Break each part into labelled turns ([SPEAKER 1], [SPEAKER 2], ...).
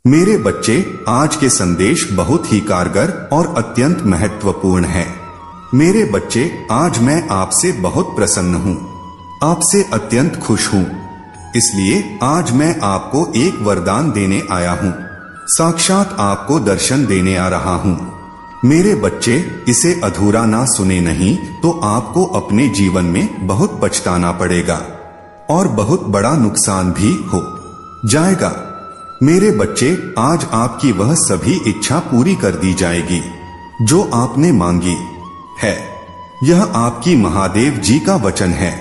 [SPEAKER 1] मेरे बच्चे, आज के संदेश बहुत ही कारगर और अत्यंत महत्वपूर्ण है। मेरे बच्चे, आज मैं आपसे बहुत प्रसन्न हूँ, आपसे अत्यंत खुश हूँ। इसलिए आज मैं आपको एक वरदान देने आया हूँ, साक्षात आपको दर्शन देने आ रहा हूँ। मेरे बच्चे, इसे अधूरा ना सुने नहीं तो आपको अपने जीवन में बहुत पछताना पड़ेगा और बहुत बड़ा नुकसान भी हो जाएगा। मेरे बच्चे, आज आपकी वह सभी इच्छा पूरी कर दी जाएगी जो आपने मांगी है। यह आपकी महादेव जी का वचन है।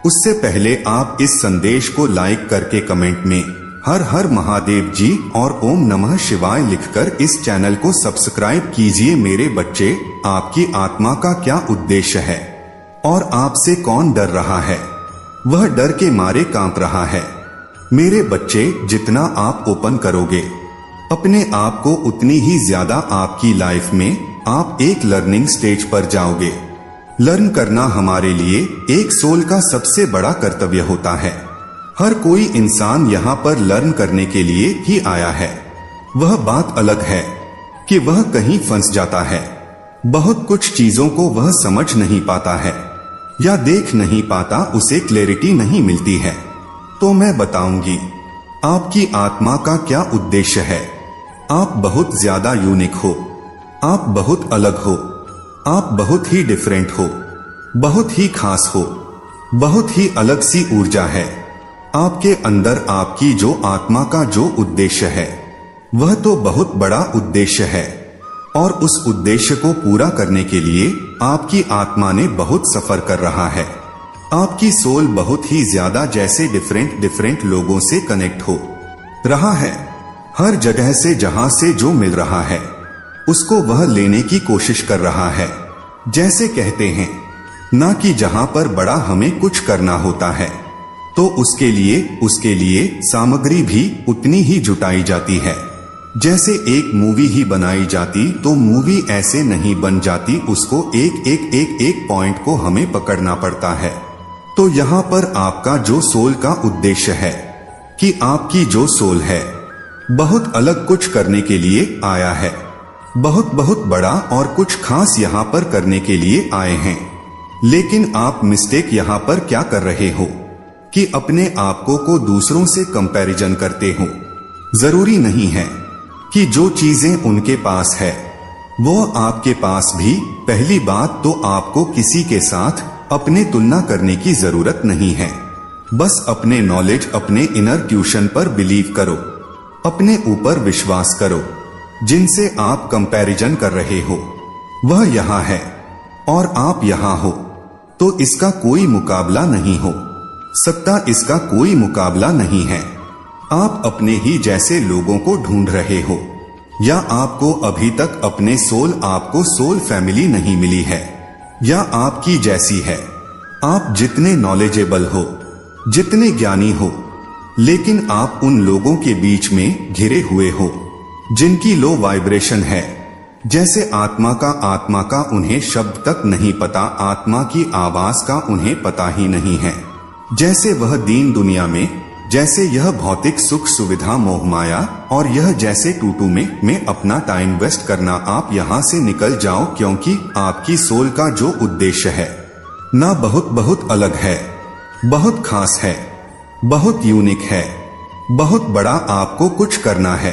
[SPEAKER 1] उससे पहले आप इस संदेश को लाइक करके कमेंट में हर हर महादेव जी और ओम नमः शिवाय लिखकर इस चैनल को सब्सक्राइब कीजिए। मेरे बच्चे, आपकी आत्मा का क्या उद्देश्य है और आपसे कौन डर रहा है? वह डर के मारे कांप रहा है। मेरे बच्चे, जितना आप ओपन करोगे अपने आप को, उतनी ही ज्यादा आपकी लाइफ में आप एक लर्निंग स्टेज पर जाओगे। लर्न करना हमारे लिए एक सोल का सबसे बड़ा कर्तव्य होता है। हर कोई इंसान यहाँ पर लर्न करने के लिए ही आया है। वह बात अलग है कि वह कहीं फंस जाता है। बहुत कुछ चीजों को वह समझ नहीं पाता है या देख नहीं पाता, उसे क्लैरिटी नहीं मिलती है। तो मैं बताऊंगी आपकी आत्मा का क्या उद्देश्य है। आप बहुत ज्यादा यूनिक हो, आप बहुत अलग हो, आप बहुत ही डिफरेंट हो, बहुत ही खास हो, बहुत ही अलग सी ऊर्जा है आपके अंदर। आपकी जो आत्मा का जो उद्देश्य है वह तो बहुत बड़ा उद्देश्य है और उस उद्देश्य को पूरा करने के लिए आपकी आत्मा ने बहुत सफर कर रहा है। आपकी सोल बहुत ही ज्यादा जैसे डिफरेंट लोगों से कनेक्ट हो रहा है। हर जगह से जहां से जो मिल रहा है उसको वह लेने की कोशिश कर रहा है। जैसे कहते हैं ना कि जहां पर बड़ा हमें कुछ करना होता है तो उसके लिए सामग्री भी उतनी ही जुटाई जाती है। जैसे एक मूवी ही बनाई जाती तो मूवी ऐसे नहीं बन जाती, उसको एक पॉइंट को हमें पकड़ना पड़ता है। तो यहाँ पर आपका जो सोल का उद्देश्य है कि आपकी जो सोल है बहुत अलग कुछ करने के लिए आया है, बहुत बड़ा और कुछ खास यहाँ पर करने के लिए आए हैं। लेकिन आप मिस्टेक यहाँ पर क्या कर रहे हो कि अपने आपको को दूसरों से कंपैरिजन करते हो। जरूरी नहीं है कि जो चीजें उनके पास है वो आपके पास भी। पहली बात तो आपको किसी के साथ अपने तुलना करने की जरूरत नहीं है। बस अपने नॉलेज, अपने इनर ट्यूशन पर बिलीव करो, अपने ऊपर विश्वास करो। जिनसे आप कंपैरिजन कर रहे हो वह यहाँ है और आप यहाँ हो, तो इसका कोई मुकाबला नहीं हो सकता, इसका कोई मुकाबला नहीं है। आप अपने ही जैसे लोगों को ढूंढ रहे हो या आपको अभी तक अपने आपको सोल फैमिली नहीं मिली है या आपकी जैसी है। आप जितने नॉलेजेबल हो, जितने ज्ञानी हो, लेकिन आप उन लोगों के बीच में घिरे हुए हो जिनकी लो वाइब्रेशन है। जैसे आत्मा का उन्हें शब्द तक नहीं पता, आत्मा की आवाज का उन्हें पता ही नहीं है। जैसे वह दीन दुनिया में, जैसे यह भौतिक सुख सुविधा मोह माया और यह जैसे टूटू में अपना टाइम वेस्ट करना। आप यहाँ से निकल जाओ, क्योंकि आपकी सोल का जो उद्देश्य है ना बहुत अलग है, बहुत खास है, बहुत यूनिक है, बहुत बड़ा आपको कुछ करना है।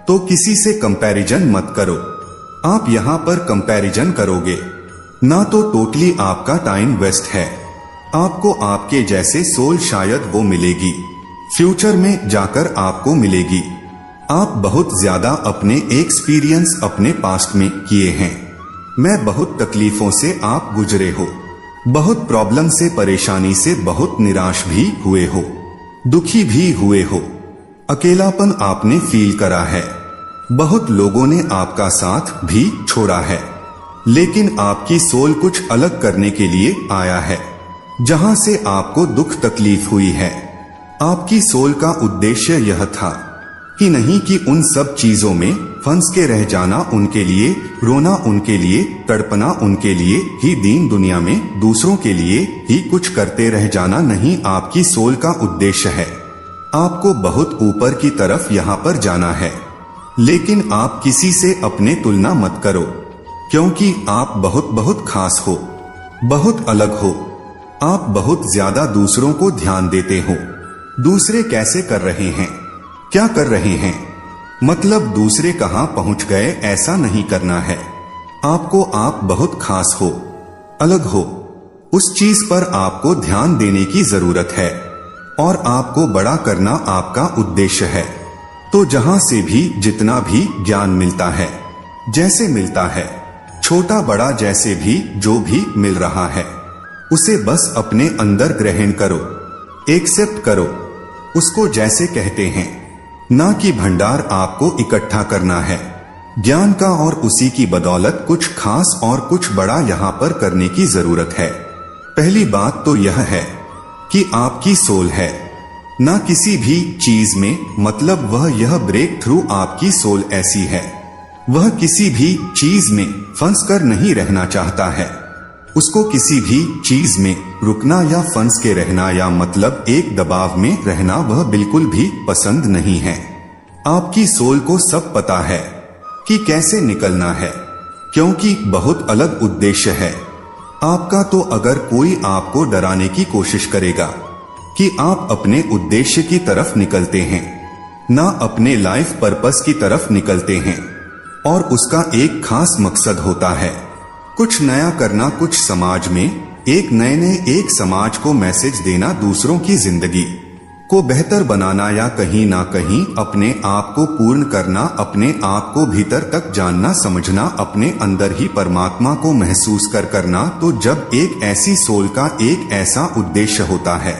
[SPEAKER 1] तो किसी से कंपैरिजन मत करो। आप यहाँ पर कंपैरिजन करोगे ना तो टोटली आपका टाइम वेस्ट है। आपको आपके जैसे सोल शायद वो मिलेगी, फ्यूचर में जाकर आपको मिलेगी। आप बहुत ज्यादा अपने एक्सपीरियंस अपने पास्ट में किए हैं। मैं बहुत तकलीफों से आप गुजरे हो, बहुत प्रॉब्लम से, परेशानी से बहुत निराश भी हुए हो, दुखी भी हुए हो, अकेलापन आपने फील करा है। बहुत लोगों ने आपका साथ भी छोड़ा है, लेकिन आपकी सोल कुछ अलग करने के लिए आया है। जहां से आपको दुख तकलीफ हुई है, आपकी सोल का उद्देश्य यह था कि नहीं कि उन सब चीजों में फंस के रह जाना, उनके लिए रोना, उनके लिए तड़पना, उनके लिए ही दीन दुनिया में दूसरों के लिए ही कुछ करते रह जाना नहीं। आपकी सोल का उद्देश्य है आपको बहुत ऊपर की तरफ यहाँ पर जाना है। लेकिन आप किसी से अपने तुलना मत करो, क्योंकि आप बहुत बहुत खास हो, बहुत अलग हो। आप बहुत ज्यादा दूसरों को ध्यान देते हो। दूसरे कैसे कर रहे हैं, क्या कर रहे हैं, मतलब दूसरे कहां पहुंच गए, ऐसा नहीं करना है। आपको आप बहुत खास हो, अलग हो। उस चीज पर आपको ध्यान देने की जरूरत है और आपको बड़ा करना आपका उद्देश्य है। तो जहां से भी जितना भी ज्ञान मिलता है, जैसे मिलता है, छोटा बड़ा जैसे भी जो भी मिल रहा है, उसे बस अपने अंदर ग्रहण करो, एक्सेप्ट करो। उसको जैसे कहते हैं, ना कि भंडार आपको इकट्ठा करना है ज्ञान का, और उसी की बदौलत कुछ खास और कुछ बड़ा यहाँ पर करने की जरूरत है। पहली बात तो यह है कि आपकी सोल है, ना किसी भी चीज में, मतलब वह यह ब्रेक थ्रू आपकी सोल ऐसी है, वह किसी भी चीज में फंस कर नहीं रहना चाहता है। उसको किसी भी चीज में रुकना या फंस के रहना, या मतलब एक दबाव में रहना, वह बिल्कुल भी पसंद नहीं है। आपकी सोल को सब पता है कि कैसे निकलना है, क्योंकि बहुत अलग उद्देश्य है आपका। तो अगर कोई आपको डराने की कोशिश करेगा कि आप अपने उद्देश्य की तरफ निकलते हैं, ना अपने लाइफ पर्पस की तरफ निकलते हैं, और उसका एक खास मकसद होता है कुछ नया करना, कुछ समाज में एक नए एक समाज को मैसेज देना, दूसरों की जिंदगी को बेहतर बनाना, या कहीं ना कहीं अपने आप को पूर्ण करना, अपने आप को भीतर तक जानना समझना, अपने अंदर ही परमात्मा को महसूस करना। तो जब एक ऐसी सोल का एक ऐसा उद्देश्य होता है,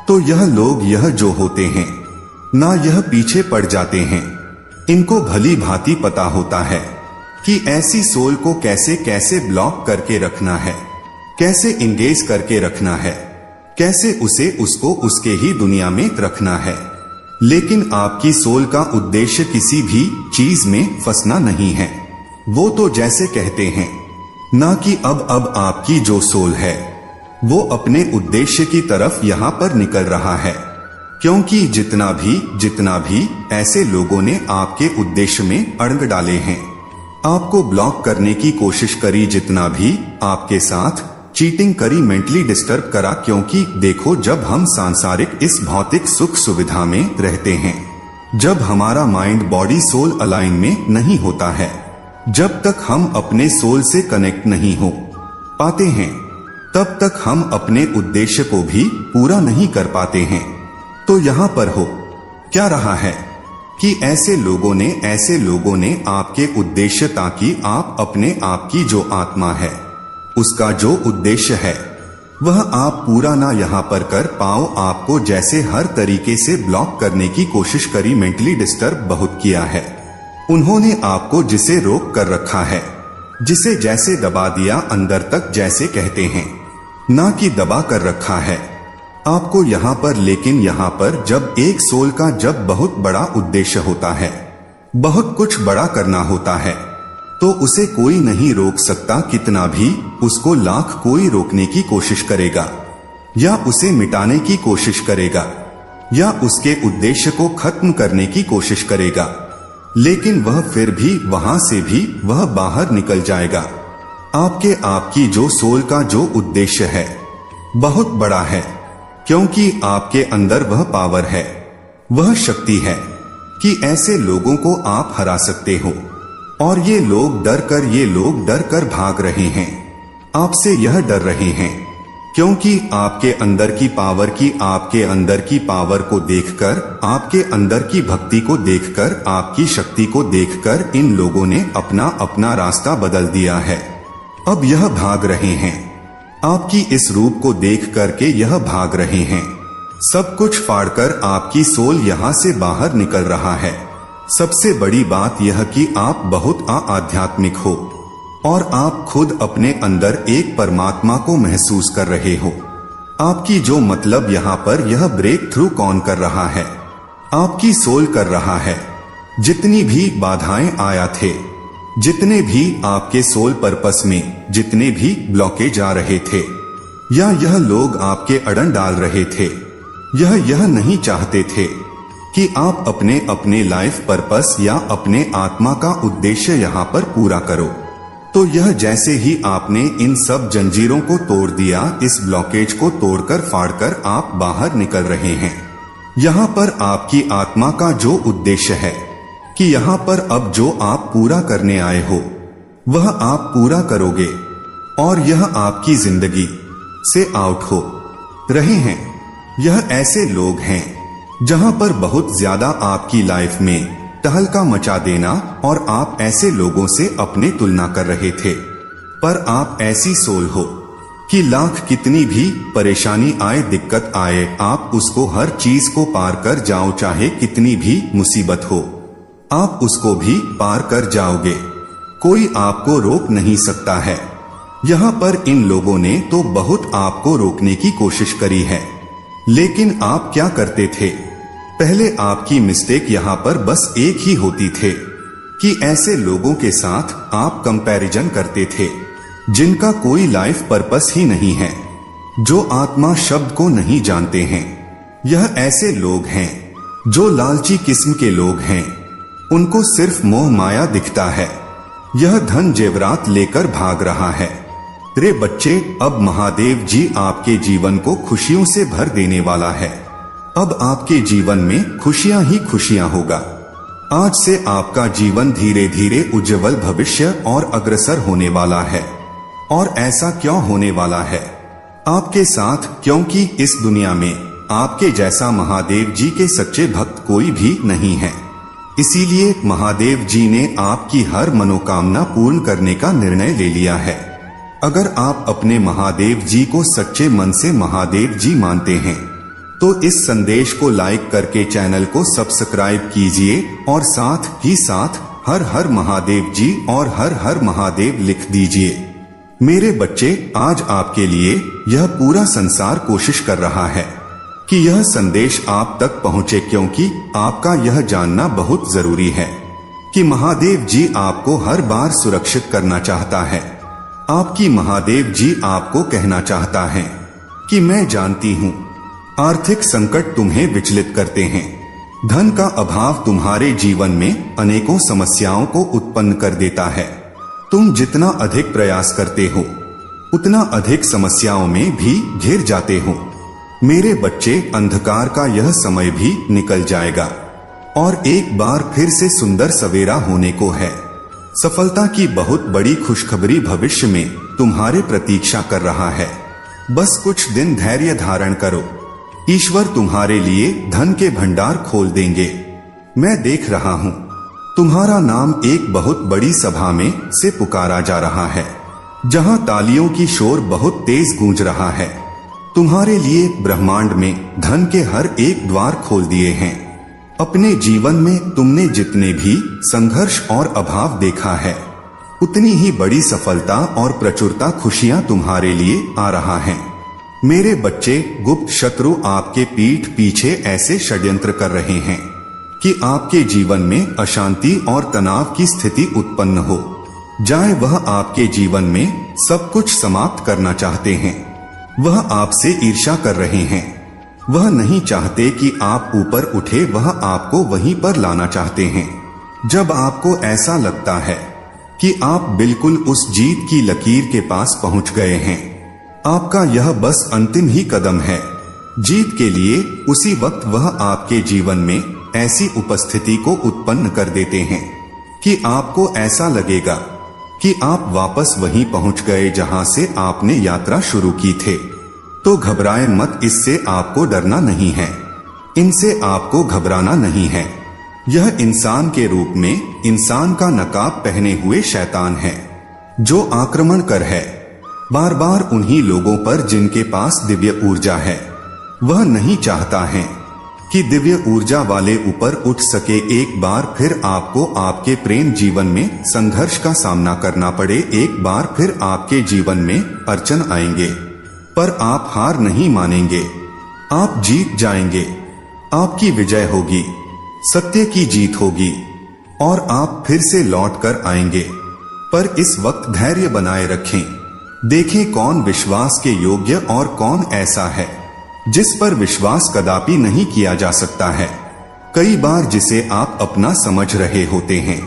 [SPEAKER 1] तो यह लोग यह जो होते हैं ना, यह पीछे पड़ जाते हैं। इनको भली भांति पता होता है कि ऐसी सोल को कैसे कैसे ब्लॉक करके रखना है, कैसे इंगेज करके रखना है, कैसे उसे उसको उसके ही दुनिया में रखना है। लेकिन आपकी सोल का उद्देश्य किसी भी चीज में फंसना नहीं है। वो तो जैसे कहते हैं ना कि अब आपकी जो सोल है वो अपने उद्देश्य की तरफ यहाँ पर निकल रहा है, क्योंकि जितना भी ऐसे लोगों ने आपके उद्देश्य में अड़ंग डाले हैं, आपको ब्लॉक करने की कोशिश करी, जितना भी आपके साथ चीटिंग करी, मेंटली डिस्टर्ब करा। क्योंकि देखो, जब हम सांसारिक इस भौतिक सुख सुविधा में रहते हैं, जब हमारा माइंड बॉडी सोल अलाइन में नहीं होता है, जब तक हम अपने सोल से कनेक्ट नहीं हो पाते हैं, तब तक हम अपने उद्देश्य को भी पूरा नहीं कर पाते हैं। तो यहाँ पर हो क्या रहा है कि ऐसे लोगों ने आपके उद्देश्य, ताकि आप अपने आप की जो आत्मा है, उसका जो उद्देश्य है, वह आप पूरा ना यहाँ पर कर पाओ। आपको जैसे हर तरीके से ब्लॉक करने की कोशिश करी, मेंटली डिस्टर्ब बहुत किया है उन्होंने आपको, जिसे रोक कर रखा है, जिसे जैसे दबा दिया अंदर तक, जैसे कहते हैं ना कि दबा कर रखा है आपको यहाँ पर। लेकिन यहाँ पर जब एक सोल का जब बहुत बड़ा उद्देश्य होता है, बहुत कुछ बड़ा करना होता है, तो उसे कोई नहीं रोक सकता। कितना भी उसको लाख कोई रोकने की कोशिश करेगा, या उसे मिटाने की कोशिश करेगा, या उसके उद्देश्य को खत्म करने की कोशिश करेगा, लेकिन वह फिर भी वहां से भी वह बाहर निकल जाएगा। आपकी जो सोल का जो उद्देश्य है बहुत बड़ा है, क्योंकि आपके अंदर वह पावर है, वह शक्ति है कि ऐसे लोगों को आप हरा सकते हो। और ये लोग डर कर भाग रहे हैं, आपसे यह डर रहे हैं, क्योंकि आपके अंदर की पावर आपके अंदर की पावर को देखकर, आपके अंदर की भक्ति को देखकर, आपकी शक्ति को देखकर इन लोगों ने अपना अपना रास्ता बदल दिया है। अब यह भाग रहे हैं, आपकी इस रूप को देख करके यह भाग रहे हैं। सब कुछ फाड़कर आपकी सोल यहाँ से बाहर निकल रहा है। सबसे बड़ी बात यह कि आप बहुत आध्यात्मिक हो, और आप खुद अपने अंदर एक परमात्मा को महसूस कर रहे हो। आपकी जो मतलब यहाँ पर यह ब्रेक थ्रू कौन कर रहा है? आपकी सोल कर रहा है। जितनी भी बाधाएं आया थे, जितने भी आपके सोल पर्पस में जितने भी ब्लॉकेज आ रहे थे, या यह लोग आपके अड़न डाल रहे थे, यह नहीं चाहते थे कि आप अपने अपने लाइफ पर्पस या अपने आत्मा का उद्देश्य यहाँ पर पूरा करो। तो यह जैसे ही आपने इन सब जंजीरों को तोड़ दिया, इस ब्लॉकेज को तोड़कर फाड़कर आप बाहर निकल रहे हैं। यहाँ पर आपकी आत्मा का जो उद्देश्य है कि यहाँ पर अब जो आप पूरा करने आए हो वह आप पूरा करोगे, और यह आपकी जिंदगी से आउट हो रहे हैं। यह ऐसे लोग हैं जहां पर बहुत ज्यादा आपकी लाइफ में तहलका मचा देना, और आप ऐसे लोगों से अपने तुलना कर रहे थे। पर आप ऐसी सोल हो कि लाख कितनी भी परेशानी आए, दिक्कत आए, आप उसको हर चीज को पार कर जाओ। चाहे कितनी भी मुसीबत हो आप उसको भी पार कर जाओगे, कोई आपको रोक नहीं सकता है। यहाँ पर इन लोगों ने तो बहुत आपको रोकने की कोशिश करी है, लेकिन आप क्या करते थे? पहले आपकी मिस्टेक यहाँ पर बस एक ही होती थे कि ऐसे लोगों के साथ आप कंपैरिजन करते थे जिनका कोई लाइफ पर्पस ही नहीं है, जो आत्मा शब्द को नहीं जानते हैं। यह ऐसे लोग हैं जो लालची किस्म के लोग हैं, उनको सिर्फ मोह माया दिखता है। यह धन जेवरात लेकर भाग रहा है। रे बच्चे, अब महादेव जी आपके जीवन को खुशियों से भर देने वाला है। अब आपके जीवन में खुशियां ही खुशियां होगा। आज से आपका जीवन धीरे धीरे उज्जवल भविष्य और अग्रसर होने वाला है। और ऐसा क्यों होने वाला है आपके साथ? क्योंकि इस दुनिया में आपके जैसा महादेव जी के सच्चे भक्त कोई भी नहीं है। इसीलिए महादेव जी ने आपकी हर मनोकामना पूर्ण करने का निर्णय ले लिया है। अगर आप अपने महादेव जी को सच्चे मन से महादेव जी मानते हैं तो इस संदेश को लाइक करके चैनल को सब्सक्राइब कीजिए, और साथ ही साथ हर हर महादेव जी और हर हर महादेव लिख दीजिए। मेरे बच्चे, आज आपके लिए यह पूरा संसार कोशिश कर रहा है कि यह संदेश आप तक पहुंचे, क्योंकि आपका यह जानना बहुत जरूरी है कि महादेव जी आपको हर बार सुरक्षित करना चाहता है। आपकी महादेव जी आपको कहना चाहता है कि मैं जानती हूँ आर्थिक संकट तुम्हें विचलित करते हैं, धन का अभाव तुम्हारे जीवन में अनेकों समस्याओं को उत्पन्न कर देता है। तुम जितना अधिक प्रयास करते हो उतना अधिक समस्याओं में भी घिर जाते हो। मेरे बच्चे, अंधकार का यह समय भी निकल जाएगा और एक बार फिर से सुंदर सवेरा होने को है। सफलता की बहुत बड़ी खुशखबरी भविष्य में तुम्हारे प्रतीक्षा कर रहा है। बस कुछ दिन धैर्य धारण करो, ईश्वर तुम्हारे लिए धन के भंडार खोल देंगे। मैं देख रहा हूँ तुम्हारा नाम एक बहुत बड़ी सभा में से पुकारा जा रहा है, जहाँ तालियों की शोर बहुत तेज गूंज रहा है। तुम्हारे लिए ब्रह्मांड में धन के हर एक द्वार खोल दिए हैं। अपने जीवन में तुमने जितने भी संघर्ष और अभाव देखा है, उतनी ही बड़ी सफलता और प्रचुरता खुशियां तुम्हारे लिए आ रहा है। मेरे बच्चे, गुप्त शत्रु आपके पीठ पीछे ऐसे षड्यंत्र कर रहे हैं कि आपके जीवन में अशांति और तनाव की स्थिति उत्पन्न हो जाए। वह आपके जीवन में सब कुछ समाप्त करना चाहते हैं। वह आपसे ईर्ष्या कर रहे हैं। वह नहीं चाहते कि आप ऊपर उठे, वह आपको वहीं पर लाना चाहते हैं। जब आपको ऐसा लगता है कि आप बिल्कुल उस जीत की लकीर के पास पहुंच गए हैं, आपका यह बस अंतिम ही कदम है जीत के लिए, उसी वक्त वह आपके जीवन में ऐसी उपस्थिति को उत्पन्न कर देते हैं कि आपको ऐसा लगेगा कि आप वापस वहीं पहुंच गए जहां से आपने यात्रा शुरू की थे। तो घबराए मत, इससे आपको डरना नहीं है, इनसे आपको घबराना नहीं है। यह इंसान के रूप में इंसान का नकाब पहने हुए शैतान है जो आक्रमण कर है बार बार उन्हीं लोगों पर जिनके पास दिव्य ऊर्जा है। वह नहीं चाहता है कि दिव्य ऊर्जा वाले ऊपर उठ सके। एक बार फिर आपको आपके प्रेम जीवन में संघर्ष का सामना करना पड़े, एक बार फिर आपके जीवन में अड़चन आएंगे, पर आप हार नहीं मानेंगे, आप जीत जाएंगे। आपकी विजय होगी, सत्य की जीत होगी और आप फिर से लौट कर आएंगे। पर इस वक्त धैर्य बनाए रखें। देखें कौन विश्वास के योग्य और कौन ऐसा है जिस पर विश्वास कदापि नहीं किया जा सकता है। कई बार जिसे आप अपना समझ रहे होते हैं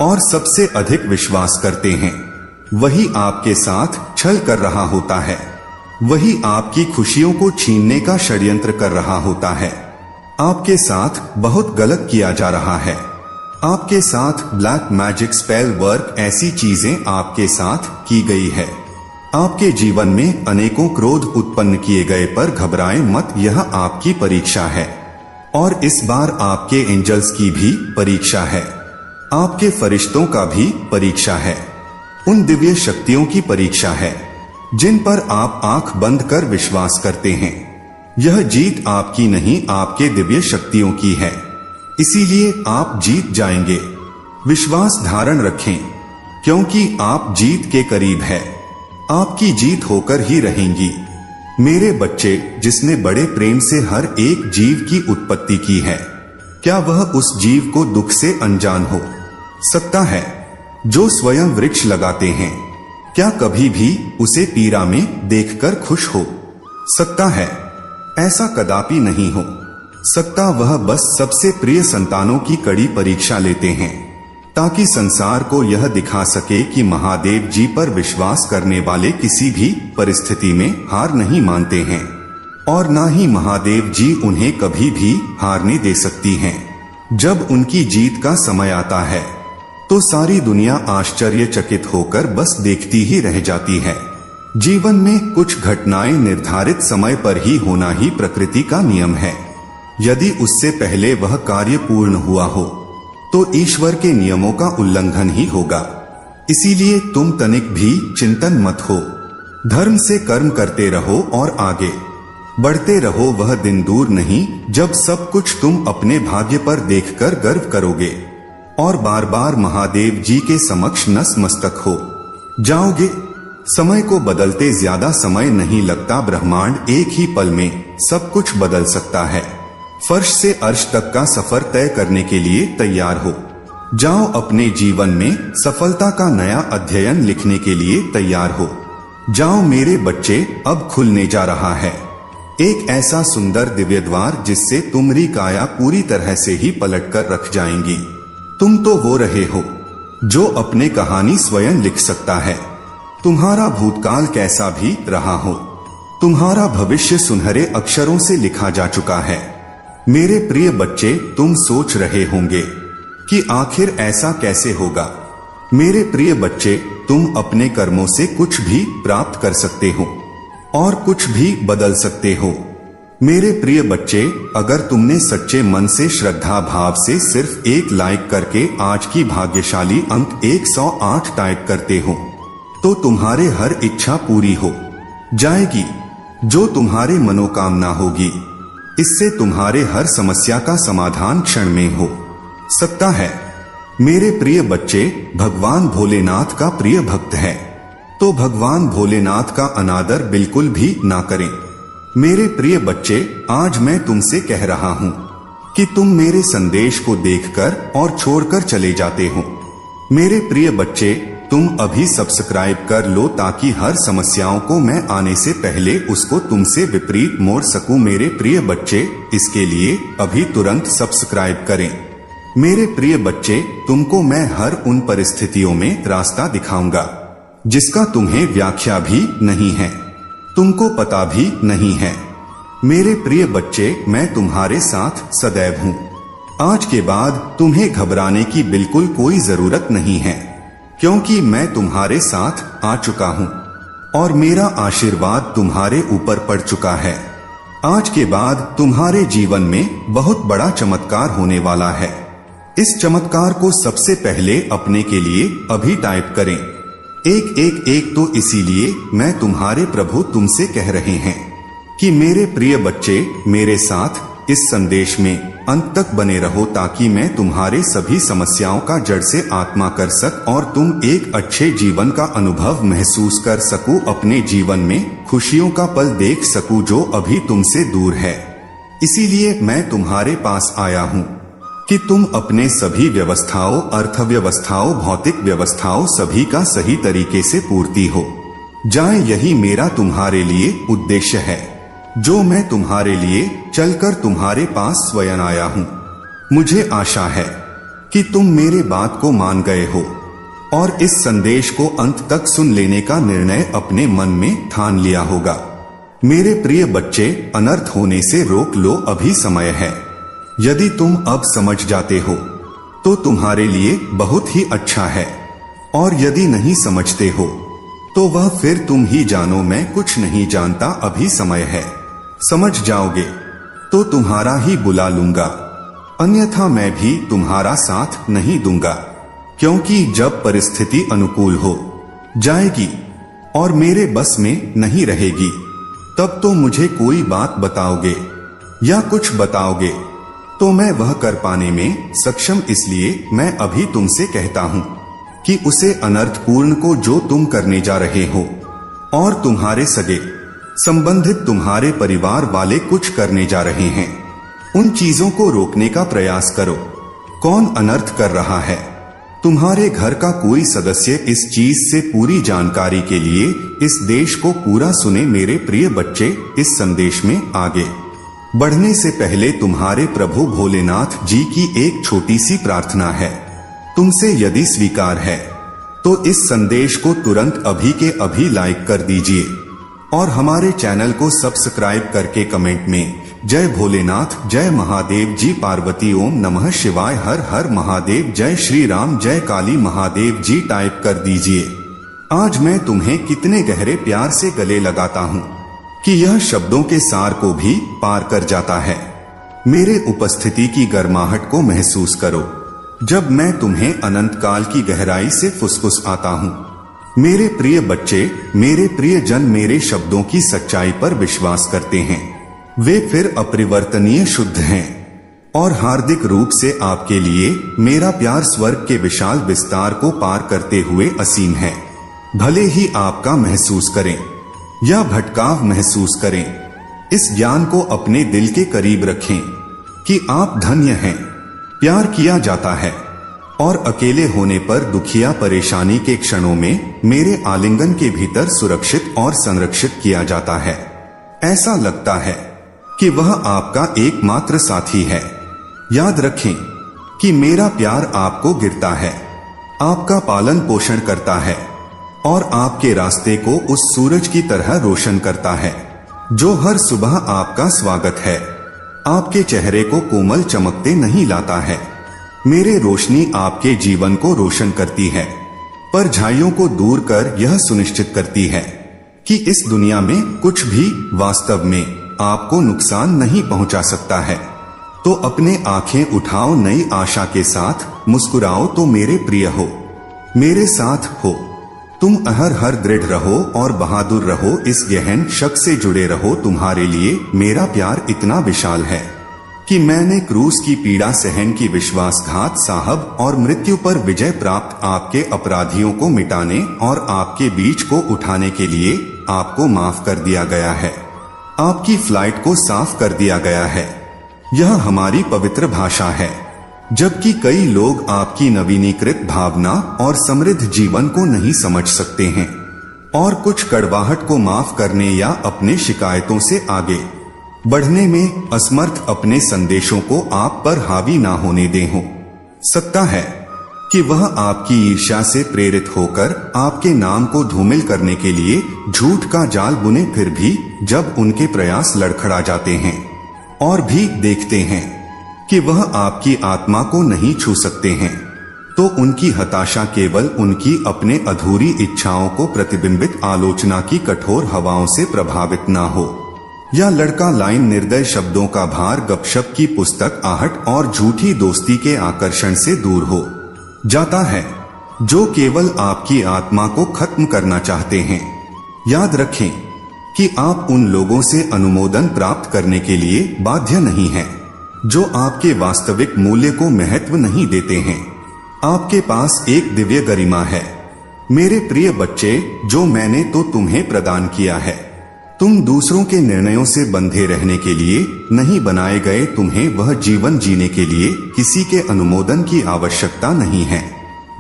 [SPEAKER 1] और सबसे अधिक विश्वास करते हैं, वही आपके साथ छल कर रहा होता है। वही आपकी खुशियों को छीनने का षड्यंत्र कर रहा होता है। आपके साथ बहुत गलत किया जा रहा है। आपके साथ ब्लैक मैजिक, स्पेल वर्क, ऐसी चीजें आपके साथ की गई है। आपके जीवन में अनेकों क्रोध उत्पन्न किए गए, पर घबराएं मत, यह आपकी परीक्षा है। और इस बार आपके एंजल्स की भी परीक्षा है, आपके फरिश्तों का भी परीक्षा है, उन दिव्य शक्तियों की परीक्षा है जिन पर आप आंख बंद कर विश्वास करते हैं। यह जीत आपकी नहीं, आपके दिव्य शक्तियों की है, इसीलिए आप जीत जाएंगे। विश्वास धारण रखें, क्योंकि आप जीत के करीब है। आपकी जीत होकर ही रहेंगी। मेरे बच्चे, जिसने बड़े प्रेम से हर एक जीव की उत्पत्ति की है, क्या वह उस जीव को दुख से अनजान हो सकता है? जो स्वयं वृक्ष लगाते हैं, क्या कभी भी उसे पीड़ा में देखकर खुश हो सकता है? ऐसा कदापि नहीं हो सकता। वह बस सबसे प्रिय संतानों की कड़ी परीक्षा लेते हैं, ताकि संसार को यह दिखा सके कि महादेव जी पर विश्वास करने वाले किसी भी परिस्थिति में हार नहीं मानते हैं, और ना ही महादेव जी उन्हें कभी भी हारने दे सकती हैं। जब उनकी जीत का समय आता है, तो सारी दुनिया आश्चर्यचकित होकर बस देखती ही रह जाती है। जीवन में कुछ घटनाएं निर्धारित समय पर ही होना ही प्रकृति का नियम है। यदि उससे पहले वह कार्य पूर्ण हुआ हो, तो ईश्वर के नियमों का उल्लंघन ही होगा। इसीलिए तुम तनिक भी चिंतन मत हो। धर्म से कर्म करते रहो और आगे बढ़ते रहो। वह दिन दूर नहीं जब सब कुछ तुम अपने भाग्य पर देखकर गर्व करोगे और बार बार महादेव जी के समक्ष नतमस्तक हो जाओगे। समय को बदलते ज्यादा समय नहीं लगता। ब्रह्मांड एक ही पल में सब कुछ बदल सकता है। फर्श से अर्श तक का सफर तय करने के लिए तैयार हो जाओ। अपने जीवन में सफलता का नया अध्ययन लिखने के लिए तैयार हो जाओ। मेरे बच्चे, अब खुलने जा रहा है एक ऐसा सुंदर दिव्य द्वार, जिससे तुम्हारी काया पूरी तरह से ही पलट कर रख जाएंगी। तुम तो वो रहे हो जो अपने कहानी स्वयं लिख सकता है। तुम्हारा भूतकाल कैसा भी रहा हो, तुम्हारा भविष्य सुनहरे अक्षरों से लिखा जा चुका है। मेरे प्रिय बच्चे, तुम सोच रहे होंगे कि आखिर ऐसा कैसे होगा। मेरे प्रिय बच्चे, तुम अपने कर्मों से कुछ भी प्राप्त कर सकते हो और कुछ भी बदल सकते हो। मेरे प्रिय बच्चे, अगर तुमने सच्चे मन से श्रद्धा भाव से सिर्फ एक लाइक करके आज की भाग्यशाली अंक 108 टाइप करते हो, तो तुम्हारे हर इच्छा पूरी हो जाएगी। जो तुम्हारे मनोकामना होगी, इससे तुम्हारे हर समस्या का समाधान क्षण में हो सकता है। मेरे प्रिय बच्चे, भगवान भोलेनाथ का प्रिय भक्त है, तो भगवान भोलेनाथ का अनादर बिल्कुल भी ना करें। मेरे प्रिय बच्चे, आज मैं तुमसे कह रहा हूँ कि तुम मेरे संदेश को देखकर और छोड़कर चले जाते हो। मेरे प्रिय बच्चे, तुम अभी सब्सक्राइब कर लो, ताकि हर समस्याओं को मैं आने से पहले उसको तुमसे विपरीत मोड़ सकूं। मेरे प्रिय बच्चे, इसके लिए अभी तुरंत सब्सक्राइब करें। मेरे प्रिय बच्चे, तुमको मैं हर उन परिस्थितियों में रास्ता दिखाऊंगा जिसका तुम्हें व्याख्या भी नहीं है, तुमको पता भी नहीं है। मेरे प्रिय बच्चे, मैं तुम्हारे साथ सदैव हूँ। आज के बाद तुम्हें घबराने की बिल्कुल कोई जरूरत नहीं है, क्योंकि मैं तुम्हारे साथ आ चुका हूँ और मेरा आशीर्वाद तुम्हारे ऊपर पड़ चुका है। आज के बाद तुम्हारे जीवन में बहुत बड़ा चमत्कार होने वाला है। इस चमत्कार को सबसे पहले अपने के लिए अभी टाइप करें 111। तो इसीलिए मैं तुम्हारे प्रभु तुमसे कह रहे हैं कि मेरे प्रिय बच्चे, मेरे साथ इस संदेश में अंत तक बने रहो, ताकि मैं तुम्हारे सभी समस्याओं का जड़ से आत्मा कर सक और तुम एक अच्छे जीवन का अनुभव महसूस कर सकूं। अपने जीवन में खुशियों का पल देख सकूं जो अभी तुमसे दूर है। इसीलिए मैं तुम्हारे पास आया हूं कि तुम अपने सभी व्यवस्थाओं, अर्थव्यवस्थाओं, भौतिक व्यवस्थाओं, सभी का सही तरीके से पूर्ति हो जाए। यही मेरा तुम्हारे लिए उद्देश्य है, जो मैं तुम्हारे लिए चलकर तुम्हारे पास स्वयं आया हूँ। मुझे आशा है कि तुम मेरे बात को मान गए हो और इस संदेश को अंत तक सुन लेने का निर्णय अपने मन में ठान लिया होगा। मेरे प्रिय बच्चे, अनर्थ होने से रोक लो, अभी समय है। यदि तुम अब समझ जाते हो तो तुम्हारे लिए बहुत ही अच्छा है, और यदि नहीं समझते हो तो वह फिर तुम ही जानो, मैं कुछ नहीं जानता, अभी समय है। समझ जाओगे तो तुम्हारा ही बुला लूंगा, अन्यथा मैं भी तुम्हारा साथ नहीं दूंगा, क्योंकि जब परिस्थिति अनुकूल हो जाएगी और मेरे बस में नहीं रहेगी, तब तो मुझे कोई बात बताओगे या कुछ बताओगे तो मैं वह कर पाने में सक्षम, इसलिए मैं अभी तुमसे कहता हूं कि उसे अनर्थपूर्ण को जो तुम करने जा रहे हो और तुम्हारे सगे संबंधित तुम्हारे परिवार वाले कुछ करने जा रहे हैं, उन चीजों को रोकने का प्रयास करो। कौन अनर्थ कर रहा है? तुम्हारे घर का कोई सदस्य। इस चीज से पूरी जानकारी के लिए इस देश को पूरा सुने। मेरे प्रिय बच्चे, इस संदेश में आगे बढ़ने से पहले तुम्हारे प्रभु भोलेनाथ जी की एक छोटी सी प्रार्थना है। तुमसे यदि स्वीकार है तो इस संदेश को तुरंत अभी के अभी लाइक कर दीजिए और हमारे चैनल को सब्सक्राइब करके कमेंट में जय भोलेनाथ, जय महादेव जी, पार्वती, ओम नमः शिवाय, हर हर महादेव, जय श्री राम, जय काली महादेव जी टाइप कर दीजिए। आज मैं तुम्हें कितने गहरे प्यार से गले लगाता हूँ कि यह शब्दों के सार को भी पार कर जाता है। मेरे उपस्थिति की गर्माहट को महसूस करो जब मैं तुम्हें अनंत काल की गहराई से फुसफुस आता हूँ। मेरे प्रिय बच्चे, मेरे प्रिय जन, मेरे शब्दों की सच्चाई पर विश्वास करते हैं। वे फिर अपरिवर्तनीय शुद्ध हैं और हार्दिक रूप से आपके लिए मेरा प्यार स्वर्ग के विशाल विस्तार को पार करते हुए असीम है। भले ही आपका महसूस करें या भटकाव महसूस करें, इस ज्ञान को अपने दिल के करीब रखें कि आप धन्य हैं, प्यार किया जाता है और अकेले होने पर दुखिया परेशानी के क्षणों में मेरे आलिंगन के भीतर सुरक्षित और संरक्षित किया जाता है। ऐसा लगता है कि वह आपका एकमात्र साथी है। याद रखें कि मेरा प्यार आपको गिरता है, आपका पालन पोषण करता है और आपके रास्ते को उस सूरज की तरह रोशन करता है जो हर सुबह आपका स्वागत है, आपके चेहरे को कोमल चमकते नहीं लाता है। मेरे रोशनी आपके जीवन को रोशन करती है, पर झाइयों को दूर कर यह सुनिश्चित करती है कि इस दुनिया में कुछ भी वास्तव में आपको नुकसान नहीं पहुंचा सकता है। तो अपने आंखें उठाओ, नई आशा के साथ मुस्कुराओ तो मेरे प्रिय हो, मेरे साथ हो। तुम हर दृढ़ रहो और बहादुर रहो, इस गहन शक से जुड़े रहो। तुम्हारे लिए मेरा प्यार इतना विशाल है कि मैंने क्रूस की पीड़ा सहन की, विश्वासघात साहब और मृत्यु पर विजय प्राप्त, आपके अपराधियों को मिटाने और आपके बीच को उठाने के लिए आपको माफ कर दिया गया है। आपकी फ्लाइट को साफ कर दिया गया है। यह हमारी पवित्र भाषा है, जबकि कई लोग आपकी नवीनीकृत भावना और समृद्ध जीवन को नहीं समझ सकते हैं और कुछ कड़वाहट को माफ करने या अपने शिकायतों से आगे बढ़ने में असमर्थ अपने संदेशों को आप पर हावी ना होने दें। हो सकता है कि वह आपकी ईर्ष्या से प्रेरित होकर आपके नाम को धूमिल करने के लिए झूठ का जाल बुने, फिर भी जब उनके प्रयास लड़खड़ा जाते हैं और भी देखते हैं कि वह आपकी आत्मा को नहीं छू सकते हैं, तो उनकी हताशा केवल उनकी अपने अधूरी इच्छाओं को प्रतिबिंबित आलोचना की कठोर हवाओं से प्रभावित ना हो, या लड़का लाइन निर्दय शब्दों का भार, गपशप की पुस्तक आहट और झूठी दोस्ती के आकर्षण से दूर हो जाता है, जो केवल आपकी आत्मा को खत्म करना चाहते हैं। याद रखें कि आप उन लोगों से अनुमोदन प्राप्त करने के लिए बाध्य नहीं हैं जो आपके वास्तविक मूल्य को महत्व नहीं देते हैं। आपके पास एक दिव्य गरिमा है मेरे प्रिय बच्चे, जो मैंने तो तुम्हें प्रदान किया है। तुम दूसरों के निर्णयों से बंधे रहने के लिए नहीं बनाए गए। तुम्हें वह जीवन जीने के लिए किसी के अनुमोदन की आवश्यकता नहीं है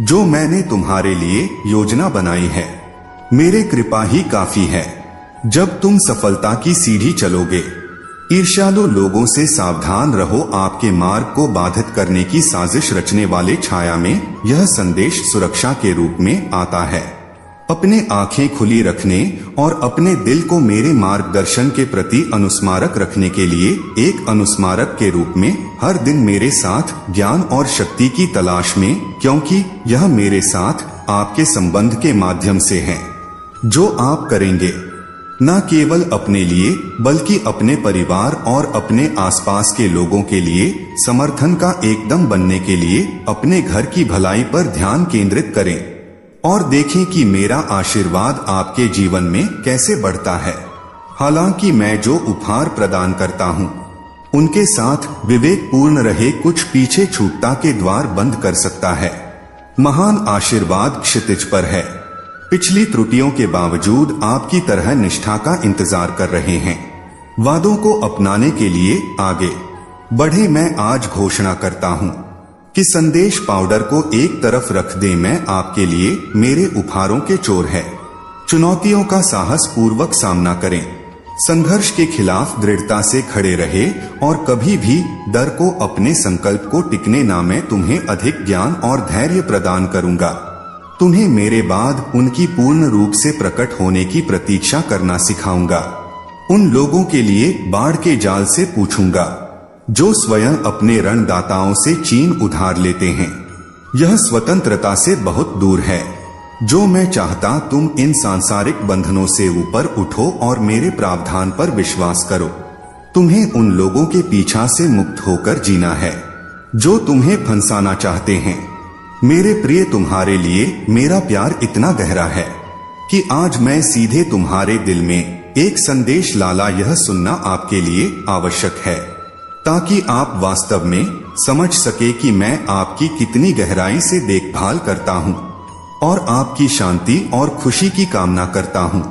[SPEAKER 1] जो मैंने तुम्हारे लिए योजना बनाई है। मेरे कृपा ही काफी है। जब तुम सफलता की सीढ़ी चलोगे ईर्ष्यालु लोगों से सावधान रहो, आपके मार्ग को बाधित करने की साजिश रचने वाले छाया में यह संदेश सुरक्षा के रूप में आता है। अपने आंखें खुली रखने और अपने दिल को मेरे मार्गदर्शन के प्रति अनुस्मारक रखने के लिए एक अनुस्मारक के रूप में हर दिन मेरे साथ ज्ञान और शक्ति की तलाश में, क्योंकि यह मेरे साथ आपके संबंध के माध्यम से है। जो आप करेंगे न केवल अपने लिए बल्कि अपने परिवार और अपने आसपास के लोगों के लिए समर्थन का एकदम बनने के लिए अपने घर की भलाई पर ध्यान केंद्रित करें और देखें कि मेरा आशीर्वाद आपके जीवन में कैसे बढ़ता है। हालांकि मैं जो उपहार प्रदान करता हूँ उनके साथ विवेकपूर्ण रहे, कुछ पीछे छूटता के द्वार बंद कर सकता है। महान आशीर्वाद क्षितिज पर है। पिछली त्रुटियों के बावजूद आपकी तरह निष्ठा का इंतजार कर रहे हैं। वादों को अपनाने के लिए आगे बढ़े। मैं आज घोषणा करता हूँ कि संदेश पाउडर को एक तरफ रख दे, मैं आपके लिए मेरे उपहारों के चोर है। चुनौतियों का साहस पूर्वक सामना करें, संघर्ष के खिलाफ दृढ़ता से खड़े रहे और कभी भी डर को अपने संकल्प को टिकने ना। मैं तुम्हें अधिक ज्ञान और धैर्य प्रदान करूंगा। तुम्हें मेरे बाद उनकी पूर्ण रूप से प्रकट होने की प्रतीक्षा करना सिखाऊंगा। उन लोगों के लिए बाढ़ के जाल से पूछूंगा जो स्वयं अपने ऋणदाताओं से चीन उधार लेते हैं। यह स्वतंत्रता से बहुत दूर है। जो मैं चाहता, तुम इन सांसारिक बंधनों से ऊपर उठो और मेरे प्रावधान पर विश्वास करो। तुम्हें उन लोगों के पीछा से मुक्त होकर जीना है जो तुम्हें फंसाना चाहते हैं। मेरे प्रिय, तुम्हारे लिए मेरा प्यार इतना गहरा है कि आज मैं सीधे तुम्हारे दिल में एक संदेश लाला। यह सुनना आपके लिए आवश्यक है ताकि आप वास्तव में समझ सके कि मैं आपकी कितनी गहराई से देखभाल करता हूँ और आपकी शांति और खुशी की कामना करता हूँ।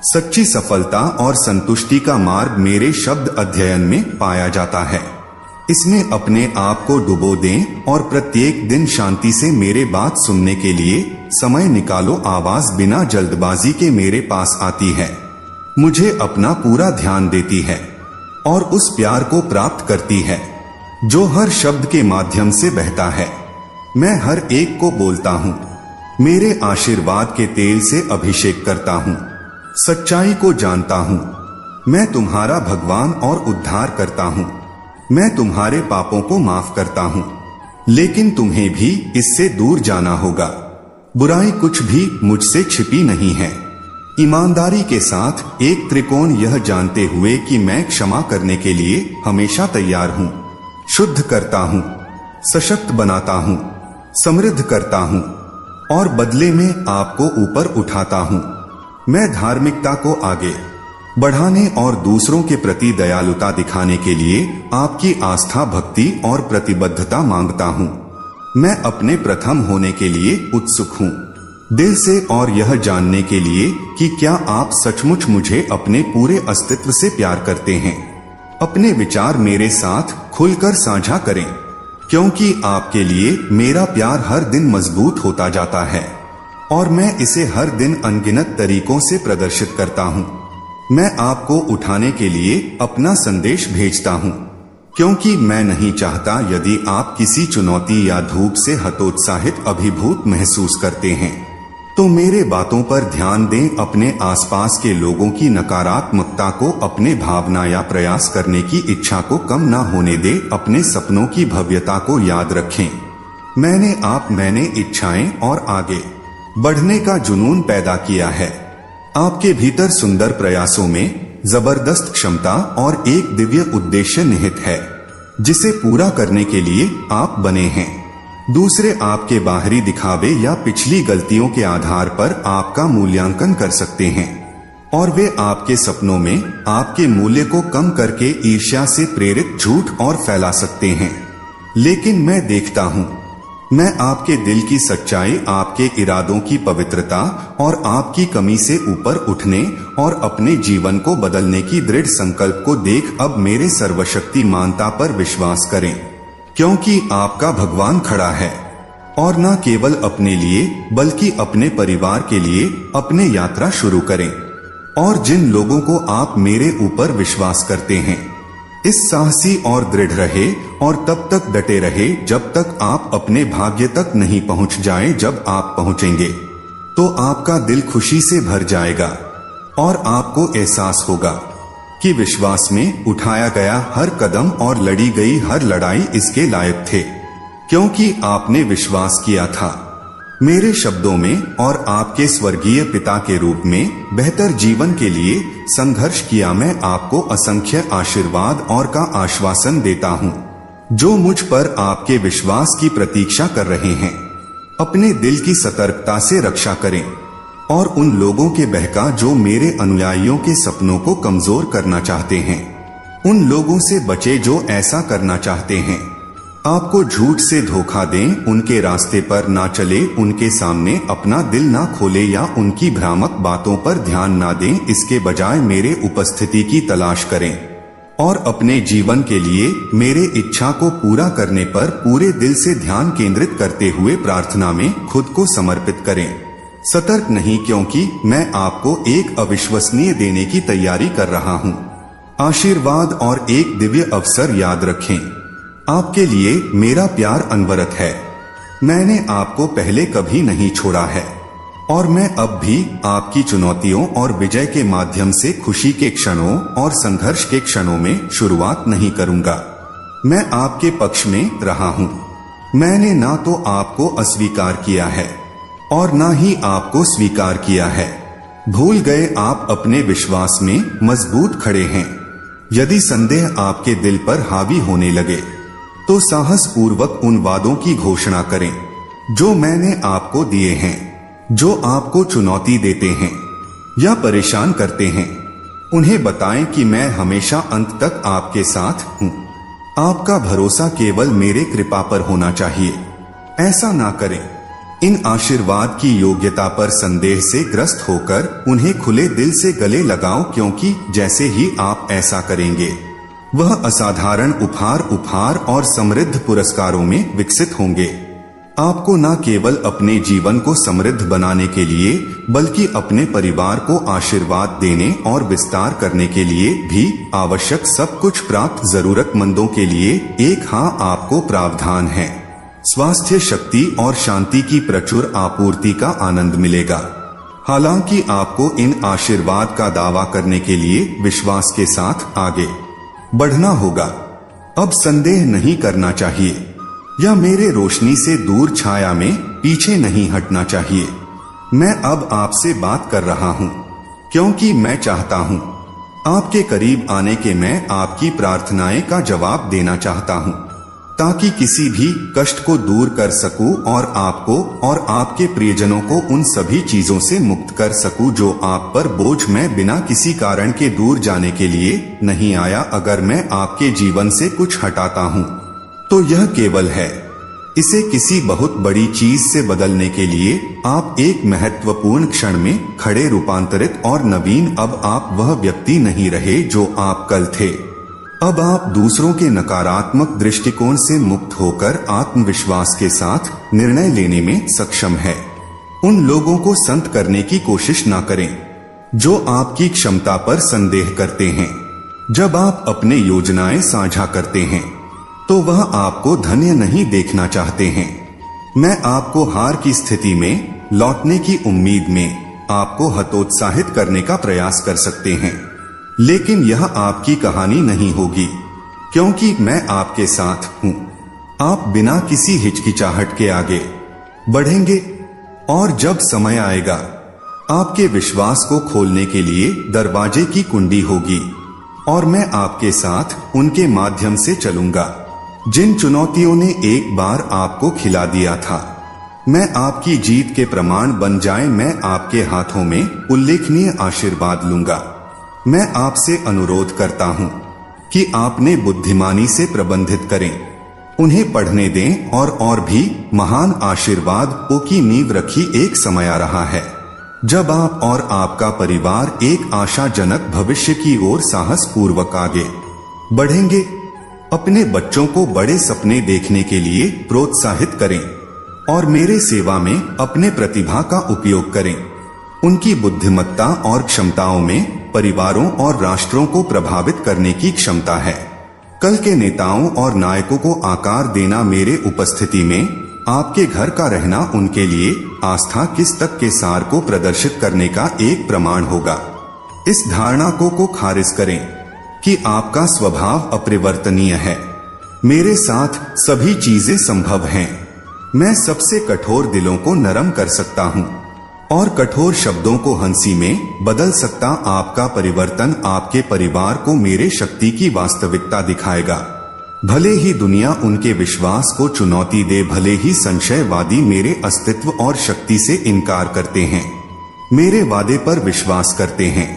[SPEAKER 1] सच्ची सफलता और संतुष्टि का मार्ग मेरे शब्द अध्ययन में पाया जाता है। इसमें अपने आप को डुबो दें और प्रत्येक दिन शांति से मेरे बात सुनने के लिए समय निकालो। आवाज बिना जल्दबाजी के मेरे पास आती है, मुझे अपना पूरा ध्यान देती है और उस प्यार को प्राप्त करती है जो हर शब्द के माध्यम से बहता है। मैं हर एक को बोलता हूँ, मेरे आशीर्वाद के तेल से अभिषेक करता हूँ। सच्चाई को जानता हूँ। मैं तुम्हारा भगवान और उद्धार करता हूँ। मैं तुम्हारे पापों को माफ करता हूँ, लेकिन तुम्हें भी इससे दूर जाना होगा। बुराई कुछ भी मुझसे छिपी नहीं है। ईमानदारी के साथ एक त्रिकोण, यह जानते हुए कि मैं क्षमा करने के लिए हमेशा तैयार हूँ। शुद्ध करता हूँ, सशक्त बनाता हूँ, समृद्ध करता हूँ और बदले में आपको ऊपर उठाता हूँ। मैं धार्मिकता को आगे बढ़ाने और दूसरों के प्रति दयालुता दिखाने के लिए आपकी आस्था, भक्ति और प्रतिबद्धता मांगता हूँ। मैं अपने प्रथम होने के लिए उत्सुक हूँ, दिल से, और यह जानने के लिए कि क्या आप सचमुच मुझे अपने पूरे अस्तित्व से प्यार करते हैं। अपने विचार मेरे साथ खुलकर साझा करें, क्योंकि आपके लिए मेरा प्यार हर दिन मजबूत होता जाता है और मैं इसे हर दिन अनगिनत तरीकों से प्रदर्शित करता हूँ। मैं आपको उठाने के लिए अपना संदेश भेजता हूँ, क्योंकि मैं नहीं चाहता यदि आप किसी चुनौती या धूप से हतोत्साहित, अभिभूत महसूस करते हैं तो मेरे बातों पर ध्यान दें। अपने आसपास के लोगों की नकारात्मकता को अपने भावना या प्रयास करने की इच्छा को कम ना होने दे। अपने सपनों की भव्यता को याद रखें। मैंने इच्छाएं और आगे बढ़ने का जुनून पैदा किया है। आपके भीतर सुंदर प्रयासों में जबरदस्त क्षमता और एक दिव्य उद्देश्य निहित है जिसे पूरा करने के लिए आप बने हैं। दूसरे आपके बाहरी दिखावे या पिछली गलतियों के आधार पर आपका मूल्यांकन कर सकते हैं और वे आपके सपनों में आपके मूल्य को कम करके ईर्ष्या से प्रेरित झूठ और फैला सकते हैं। लेकिन मैं देखता हूँ, मैं आपके दिल की सच्चाई, आपके इरादों की पवित्रता और आपकी कमी से ऊपर उठने और अपने जीवन को बदलने की दृढ़ संकल्प को देख अब मेरे सर्वशक्तिमानता पर विश्वास करें, क्योंकि आपका भगवान खड़ा है और न केवल अपने लिए बल्कि अपने परिवार के लिए अपने यात्रा शुरू करें। और जिन लोगों को आप मेरे ऊपर विश्वास करते हैं इस साहसी और दृढ़ रहे और तब तक डटे रहे जब तक आप अपने भाग्य तक नहीं पहुंच जाए। जब आप पहुंचेंगे तो आपका दिल खुशी से भर जाएगा और आपको एहसास होगा कि विश्वास में उठाया गया हर कदम और लड़ी गई हर लड़ाई इसके लायक थे, क्योंकि आपने विश्वास किया था। मेरे शब्दों में और आपके स्वर्गीय पिता के रूप में बेहतर जीवन के लिए संघर्ष किया मैं आपको असंख्य आशीर्वाद और का आश्वासन देता हूँ, जो मुझ पर आपके विश्वास की प्रतीक्षा कर रहे हैं। अपने दिल की सतर्कता से रक्षा करें और उन लोगों के बहका जो मेरे अनुयायियों के सपनों को कमजोर करना चाहते हैं। उन लोगों से बचे जो ऐसा करना चाहते हैं, आपको झूठ से धोखा दें, उनके रास्ते पर ना चले, उनके सामने अपना दिल ना खोले या उनकी भ्रामक बातों पर ध्यान ना दें। इसके बजाय मेरे उपस्थिति की तलाश करें और अपने जीवन के लिए मेरे इच्छा को पूरा करने पर पूरे दिल से ध्यान केंद्रित करते हुए प्रार्थना में खुद को समर्पित करें। सतर्क नहीं, क्योंकि मैं आपको एक अविश्वसनीय देने की तैयारी कर रहा हूँ। आशीर्वाद और एक दिव्य अवसर याद रखें। आपके लिए मेरा प्यार अनवरत है। मैंने आपको पहले कभी नहीं छोड़ा है और मैं अब भी आपकी चुनौतियों और विजय के माध्यम से खुशी के क्षणों और संघर्ष के क्षणों में शुरुआत नहीं करूंगा। मैं आपके पक्ष में रहा हूं। मैंने ना तो आपको अस्वीकार किया है और ना ही आपको स्वीकार किया है। भूल गए आप अपने विश्वास में मजबूत खड़े हैं। यदि संदेह आपके दिल पर हावी होने लगे तो साहस पूर्वक उन वादों की घोषणा करें जो मैंने आपको दिए हैं। जो आपको चुनौती देते हैं या परेशान करते हैं, उन्हें बताएं कि मैं हमेशा अंत तक आपके साथ हूं। आपका भरोसा केवल मेरे कृपा पर होना चाहिए। ऐसा ना करें। इन आशीर्वाद की योग्यता पर संदेह से ग्रस्त होकर उन्हें खुले दिल से गले लगाओ, क्योंकि जैसे ही आप ऐसा करेंगे वह असाधारण उपहार और समृद्ध पुरस्कारों में विकसित होंगे। आपको न केवल अपने जीवन को समृद्ध बनाने के लिए बल्कि अपने परिवार को आशीर्वाद देने और विस्तार करने के लिए भी आवश्यक सब कुछ प्राप्त जरूरतमंदों के लिए एक हाँ आपको प्रावधान है। स्वास्थ्य, शक्ति और शांति की प्रचुर आपूर्ति का आनंद मिलेगा। हालांकि आपको इन आशीर्वाद का दावा करने के लिए विश्वास के साथ आगे बढ़ना होगा। अब संदेह नहीं करना चाहिए या मेरे रोशनी से दूर छाया में पीछे नहीं हटना चाहिए। मैं अब आपसे बात कर रहा हूं क्योंकि मैं चाहता हूं आपके करीब आने के मैं आपकी प्रार्थनाएं का जवाब देना चाहता हूं, ताकि किसी भी कष्ट को दूर कर सकूं और आपको और आपके प्रियजनों को उन सभी चीजों से मुक्त कर सकूं जो आप पर बोझ मैं बिना किसी कारण के दूर जाने के लिए नहीं आया। अगर मैं आपके जीवन से कुछ हटाता हूं तो यह केवल है इसे किसी बहुत बड़ी चीज से बदलने के लिए आप एक महत्वपूर्ण क्षण में खड़े, रूपांतरित और नवीन। अब आप वह व्यक्ति नहीं रहे जो आप कल थे। अब आप दूसरों के नकारात्मक दृष्टिकोण से मुक्त होकर आत्मविश्वास के साथ निर्णय लेने में सक्षम है। उन लोगों को संत करने की कोशिश ना करें जो आपकी क्षमता पर संदेह करते हैं। जब आप अपने योजनाएं साझा करते हैं तो वह आपको धन्य नहीं देखना चाहते हैं। मैं आपको हार की स्थिति में लौटने की उम्मीद में आपको हतोत्साहित करने का प्रयास कर सकते हैं, लेकिन यह आपकी कहानी नहीं होगी, क्योंकि मैं आपके साथ हूं। आप बिना किसी हिचकिचाहट के आगे बढ़ेंगे और जब समय आएगा आपके विश्वास को खोलने के लिए दरवाजे की कुंडी होगी और मैं आपके साथ उनके माध्यम से चलूंगा जिन चुनौतियों ने एक बार आपको खिला दिया था। मैं आपकी जीत के प्रमाण बन जाए। मैं आपके हाथों में उल्लेखनीय आशीर्वाद लूंगा। मैं आपसे अनुरोध करता हूं कि आपने बुद्धिमानी से प्रबंधित करें, उन्हें पढ़ने दें और भी महान आशीर्वादों की नींव रखी। एक समय आ रहा है जब आप और आपका परिवार एक आशाजनक भविष्य की ओर साहस पूर्वक आगे बढ़ेंगे। अपने बच्चों को बड़े सपने देखने के लिए प्रोत्साहित करें और मेरे सेवा में अपने प्रतिभा का उपयोग करें। उनकी बुद्धिमत्ता और क्षमताओं में परिवारों और राष्ट्रों को प्रभावित करने की क्षमता है। कल के नेताओं और नायकों को आकार देना, मेरे उपस्थिति में आपके घर का रहना उनके लिए आस्था किस तक के सार को प्रदर्शित करने का एक प्रमाण होगा। इस धारणा को खारिज करें कि आपका स्वभाव अपरिवर्तनीय है। मेरे साथ सभी चीजें संभव हैं। मैं सबसे कठोर दिलों को नरम कर सकता हूँ और कठोर शब्दों को हंसी में बदल सकता। आपका परिवर्तन आपके परिवार को मेरे शक्ति की वास्तविकता दिखाएगा। भले ही दुनिया उनके विश्वास को चुनौती दे, भले ही संशयवादी मेरे अस्तित्व और शक्ति से इनकार करते हैं, मेरे वादे पर विश्वास करते हैं।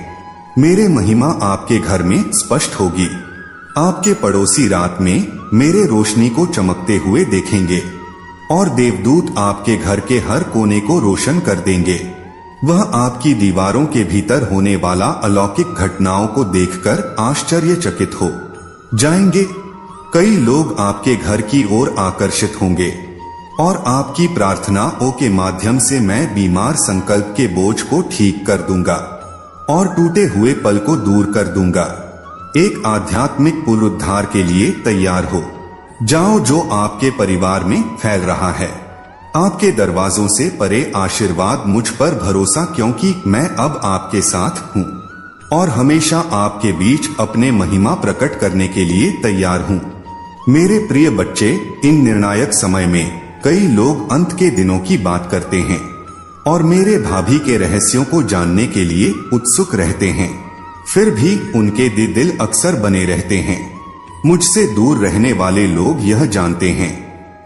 [SPEAKER 1] मेरे महिमा आपके घर में स्पष्ट होगी। आपके पड़ोसी रात में मेरे रोशनी को चमकते हुए देखेंगे और देवदूत आपके घर के हर कोने को रोशन कर देंगे। वह आपकी दीवारों के भीतर होने वाला अलौकिक घटनाओं को देखकर आश्चर्यचकित हो जाएंगे। कई लोग आपके घर की ओर आकर्षित होंगे और आपकी प्रार्थनाओं के माध्यम से मैं बीमार संकल्प के बोझ को ठीक कर दूंगा और टूटे हुए पल को दूर कर दूंगा। एक आध्यात्मिक पुनरुद्धार के लिए तैयार हो जाओ जो आपके परिवार में फैल रहा है। आपके दरवाजों से परे आशीर्वाद, मुझ पर भरोसा, क्योंकि मैं अब आपके साथ हूँ और हमेशा आपके बीच अपने महिमा प्रकट करने के लिए तैयार हूँ। मेरे प्रिय बच्चे, इन निर्णायक समय में कई लोग अंत के दिनों की बात करते हैं और मेरे भाभी के रहस्यों को जानने के लिए उत्सुक रहते हैं। फिर भी उनके दिल अक्सर बने रहते हैं। मुझसे दूर रहने वाले लोग यह जानते हैं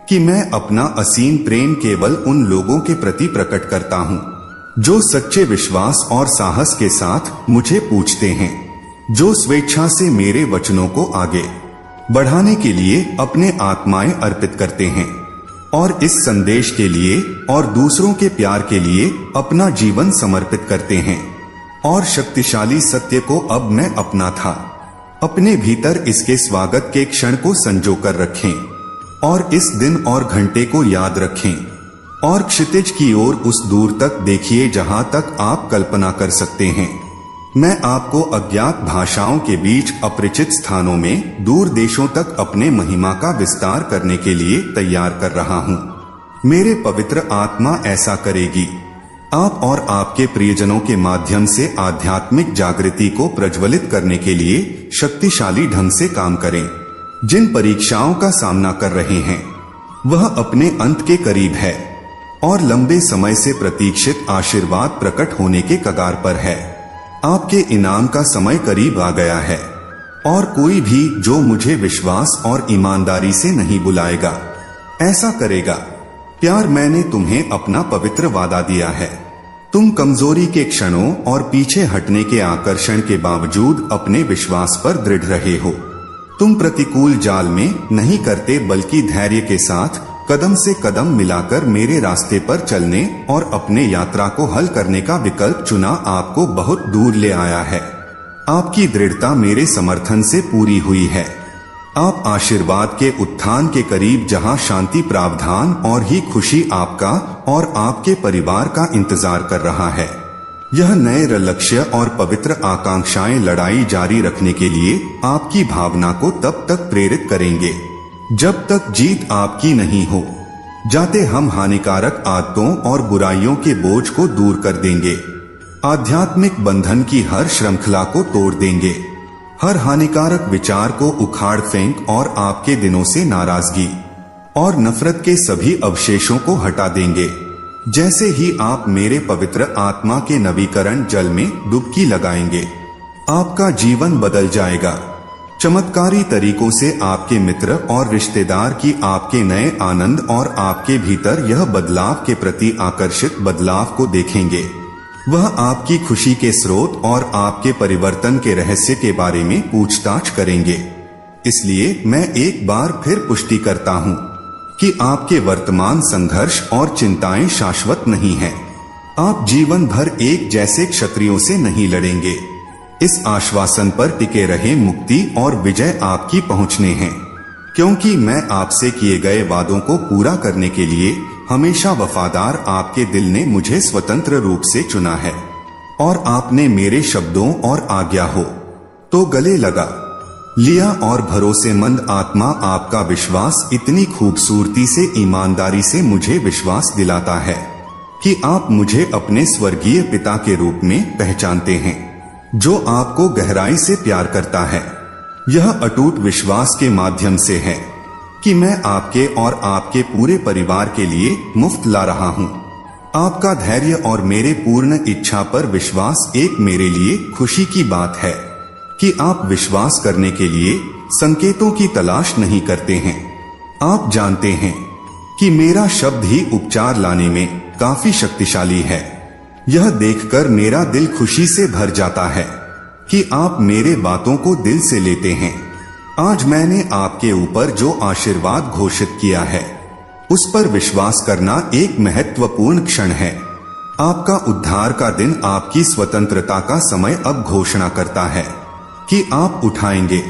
[SPEAKER 1] कि मैं अपना असीम प्रेम केवल उन लोगों के प्रति प्रकट करता हूँ जो सच्चे विश्वास और साहस के साथ मुझे पूछते हैं, जो स्वेच्छा से मेरे वचनों को आगे बढ़ाने के लिए अपने आत्माएं अर्पित करते हैं और इस संदेश के लिए और दूसरों के प्यार के लिए अपना जीवन समर्पित करते हैं। और शक्तिशाली सत्य को अब मैं अपना था अपने भीतर इसके स्वागत के क्षण को संजो कर रखें और इस दिन और घंटे को याद रखें और क्षितिज की ओर उस दूर तक देखिए जहां तक आप कल्पना कर सकते हैं। मैं आपको अज्ञात भाषाओं के बीच अपरिचित स्थानों में दूर देशों तक अपने महिमा का विस्तार करने के लिए तैयार कर रहा हूँ। मेरे पवित्र आत्मा ऐसा करेगी। आप और आपके प्रियजनों के माध्यम से आध्यात्मिक जागृति को प्रज्वलित करने के लिए शक्तिशाली ढंग से काम करें। जिन परीक्षाओं का सामना कर रहे हैं वह अपने अंत के करीब है और लंबे समय से प्रतीक्षित आशीर्वाद प्रकट होने के कगार पर है। आपके इनाम का समय करीब आ गया है और कोई भी जो मुझे विश्वास और ईमानदारी से नहीं बुलाएगा ऐसा करेगा। प्यार, मैंने तुम्हें अपना पवित्र वादा दिया है। तुम कमजोरी के क्षणों और पीछे हटने के आकर्षण के बावजूद अपने विश्वास पर दृढ़ रहे हो। तुम प्रतिकूल जाल में नहीं करते बल्कि धैर्य के साथ कदम से कदम मिलाकर मेरे रास्ते पर चलने और अपने यात्रा को हल करने का विकल्प चुना। आपको बहुत दूर ले आया है। आपकी दृढ़ता मेरे समर्थन से पूरी हुई है। आप आशीर्वाद के उत्थान के करीब, जहां शांति, प्रावधान और ही खुशी आपका और आपके परिवार का इंतजार कर रहा है। यह नए लक्ष्य और पवित्र आकांक्षाएं लड़ाई जारी रखने के लिए आपकी भावना को तब तक प्रेरित करेंगे जब तक जीत आपकी नहीं हो जाते। हम हानिकारक आदतों और बुराइयों के बोझ को दूर कर देंगे। आध्यात्मिक बंधन की हर श्रृंखला को तोड़ देंगे। हर हानिकारक विचार को उखाड़ फेंक और आपके दिनों से नाराजगी और नफरत के सभी अवशेषों को हटा देंगे। जैसे ही आप मेरे पवित्र आत्मा के नवीकरण जल में डुबकी लगाएंगे, आपका जीवन बदल जाएगा। चमत्कारी तरीकों से आपके मित्र और रिश्तेदार की आपके नए आनंद और आपके भीतर यह बदलाव के प्रति आकर्षित बदलाव को देखेंगे। वह आपकी खुशी के स्रोत और आपके परिवर्तन के रहस्य के बारे में पूछताछ करेंगे। इसलिए मैं एक बार फिर पुष्टि करता हूँ कि आपके वर्तमान संघर्ष और चिंताएं शाश्वत नहीं हैं। आप जीवन भर एक जैसे क्षत्रियों से नहीं लड़ेंगे। इस आश्वासन पर टिके रहे, मुक्ति और विजय आपकी पहुंचने हैं, क्योंकि मैं आपसे किए गए वादों को पूरा करने के लिए हमेशा वफादार। आपके दिल ने मुझे स्वतंत्र रूप से चुना है और आपने मेरे शब्दों और आज्ञा हो तो गले लगा। लिया और भरोसेमंद आत्मा आपका विश्वास इतनी खूबसूरती से ईमानदारी से मुझे विश्वास दिलाता है कि आप मुझे अपने स्वर्गीय पिता के रूप में पहचानते हैं, जो आपको गहराई से प्यार करता है। यह अटूट विश्वास के माध्यम से है कि मैं आपके और आपके पूरे परिवार के लिए मुफ्त ला रहा हूँ। आपका धैर्य और मेरे पूर्ण इच्छा पर विश्वास एक मेरे लिए खुशी की बात है कि आप विश्वास करने के लिए संकेतों की तलाश नहीं करते हैं। आप जानते हैं कि मेरा शब्द ही उपचार लाने में काफी शक्तिशाली है। यह देखकर मेरा दिल खुशी से भर जाता है कि आप मेरे बातों को दिल से लेते हैं। आज मैंने आपके ऊपर जो आशीर्वाद घोषित किया है उस पर विश्वास करना एक महत्वपूर्ण क्षण है। आपका उद्धार का दिन आपकी स्वतंत्रता का समय अब घोषणा करता है कि आप उठाएंगे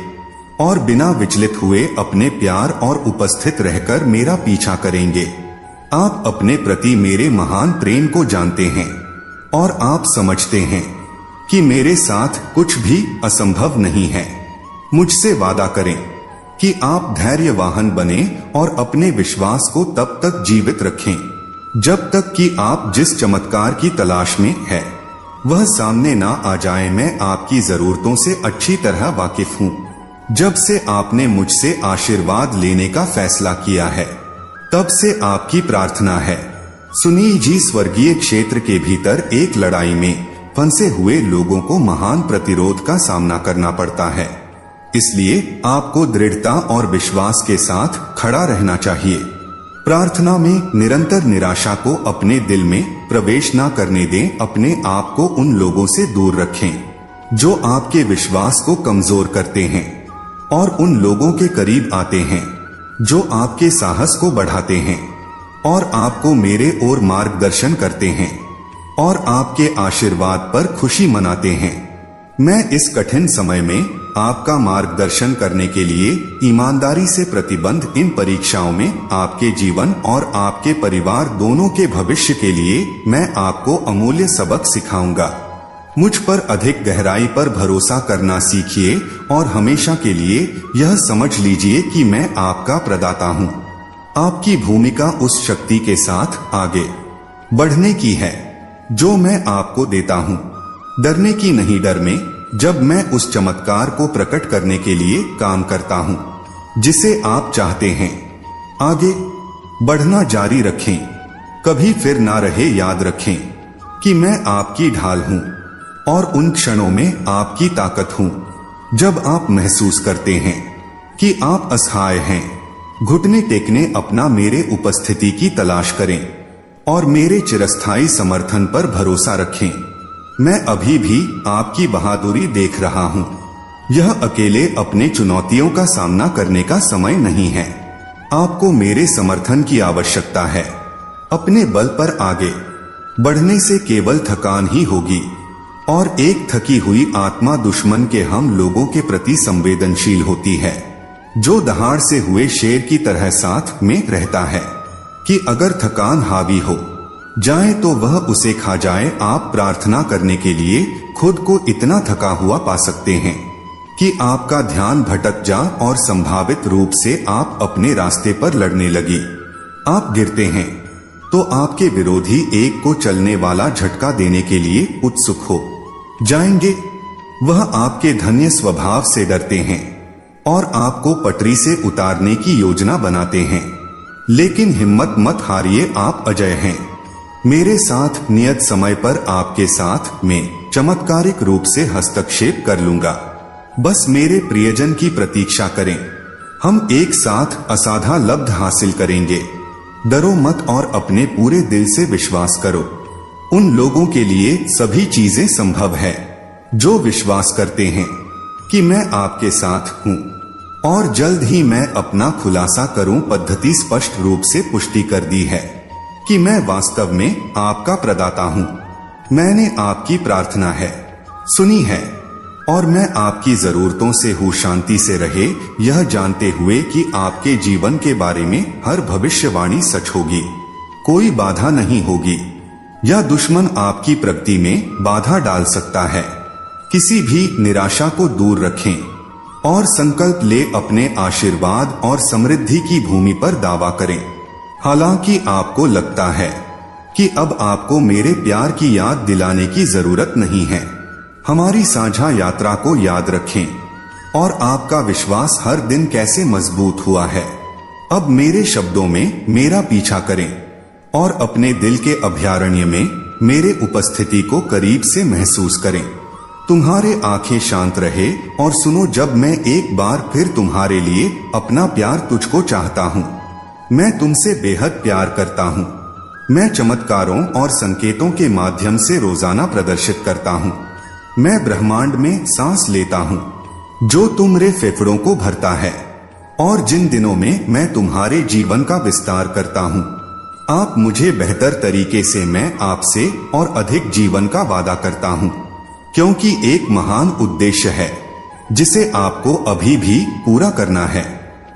[SPEAKER 1] और बिना विचलित हुए अपने प्यार और उपस्थित रहकर मेरा पीछा करेंगे। आप अपने प्रति मेरे महान प्रेम को जानते हैं और आप समझते हैं कि मेरे साथ कुछ भी असंभव नहीं है। मुझसे वादा करें कि आप धैर्यवान बने और अपने विश्वास को तब तक जीवित रखें जब तक कि आप जिस चमत्कार की तलाश में है वह सामने ना आ जाए। मैं आपकी जरूरतों से अच्छी तरह वाकिफ हूँ। जब से आपने मुझसे आशीर्वाद लेने का फैसला किया है तब से आपकी प्रार्थना है। सुनील जी, स्वर्गीय क्षेत्र के भीतर एक लड़ाई में फंसे हुए लोगों को महान प्रतिरोध का सामना करना पड़ता है, इसलिए आपको दृढ़ता और विश्वास के साथ खड़ा रहना चाहिए। प्रार्थना में निरंतर निराशा को अपने दिल में प्रवेश न करने दें। अपने आप को उन लोगों से दूर रखें जो आपके विश्वास को कमजोर करते हैं और उन लोगों के करीब आते हैं जो आपके साहस को बढ़ाते हैं और आपको मेरे ओर मार्गदर्शन करते हैं और आपके आशीर्वाद पर खुशी मनाते हैं। मैं इस कठिन समय में आपका मार्गदर्शन करने के लिए ईमानदारी से प्रतिबद्ध इन परीक्षाओं में आपके जीवन और आपके परिवार दोनों के भविष्य के लिए मैं आपको अमूल्य सबक सिखाऊंगा। मुझ पर अधिक गहराई पर भरोसा करना सीखिए और हमेशा के लिए यह समझ लीजिए कि मैं आपका प्रदाता हूँ। आपकी भूमिका उस शक्ति के साथ आगे बढ़ने की है जो मैं आपको देता हूँ। डरने की नहीं, डर में जब मैं उस चमत्कार को प्रकट करने के लिए काम करता हूं जिसे आप चाहते हैं। आगे बढ़ना जारी रखें, कभी फिर ना रहे। याद रखें कि मैं आपकी ढाल हूं और उन क्षणों में आपकी ताकत हूं जब आप महसूस करते हैं कि आप असहाय हैं। घुटने टेकने अपना मेरे उपस्थिति की तलाश करें और मेरे चिरस्थायी समर्थन पर भरोसा रखें। मैं अभी भी आपकी बहादुरी देख रहा हूँ। यह अकेले अपने चुनौतियों का सामना करने का समय नहीं है। आपको मेरे समर्थन की आवश्यकता है। अपने बल पर आगे बढ़ने से केवल थकान ही होगी और एक थकी हुई आत्मा दुश्मन के हम लोगों के प्रति संवेदनशील होती है, जो दहाड़ से हुए शेर की तरह साथ में रहता है कि अगर थकान हावी हो जाए तो वह उसे खा जाए। आप प्रार्थना करने के लिए खुद को इतना थका हुआ पा सकते हैं कि आपका ध्यान भटक जा और संभावित रूप से आप अपने रास्ते पर लड़ने लगी। आप गिरते हैं तो आपके विरोधी एक को चलने वाला झटका देने के लिए उत्सुक हो जाएंगे। वह आपके धन्य स्वभाव से डरते हैं और आपको पटरी से उतारने की योजना बनाते हैं, लेकिन हिम्मत मत हारिए, आप अजय हैं। मेरे साथ नियत समय पर आपके साथ में चमत्कारिक रूप से हस्तक्षेप कर लूंगा। बस मेरे प्रियजन की प्रतीक्षा करें। हम एक साथ असाधारण लब्ध हासिल करेंगे। डरो मत और अपने पूरे दिल से विश्वास करो। उन लोगों के लिए सभी चीजें संभव है जो विश्वास करते हैं कि मैं आपके साथ हूँ। और जल्द ही मैं अपना खुलासा करूं। पद्धति स्पष्ट रूप से पुष्टि कर दी है कि मैं वास्तव में आपका प्रदाता हूं। मैंने आपकी प्रार्थना है सुनी है और मैं आपकी जरूरतों से हूँ। शांति से रहे, यह जानते हुए कि आपके जीवन के बारे में हर भविष्यवाणी सच होगी। कोई बाधा नहीं होगी या दुश्मन आपकी प्रगति में बाधा डाल सकता है। किसी भी निराशा को दूर रखें और संकल्प ले अपने आशीर्वाद और समृद्धि की भूमि पर दावा करें। हालांकि आपको लगता है कि अब आपको मेरे प्यार की याद दिलाने की जरूरत नहीं है। हमारी साझा यात्रा को याद रखें और आपका विश्वास हर दिन कैसे मजबूत हुआ है। अब मेरे शब्दों में मेरा पीछा करें और अपने दिल के अभयारण्य में मेरे उपस्थिति को करीब से महसूस करें। तुम्हारे आंखें शांत रहे और सुनो जब मैं एक बार फिर तुम्हारे लिए अपना प्यार तुझको चाहता हूँ। मैं तुमसे बेहद प्यार करता हूँ। मैं चमत्कारों और संकेतों के माध्यम से रोजाना प्रदर्शित करता हूँ। मैं ब्रह्मांड में सांस लेता हूँ जो तुम्हारे फेफड़ों को भरता है, और जिन दिनों में मैं तुम्हारे जीवन का विस्तार करता हूँ, आप मुझे बेहतर तरीके से मैं आपसे और अधिक जीवन का वादा करता हूँ, क्योंकि एक महान उद्देश्य है जिसे आपको अभी भी पूरा करना है।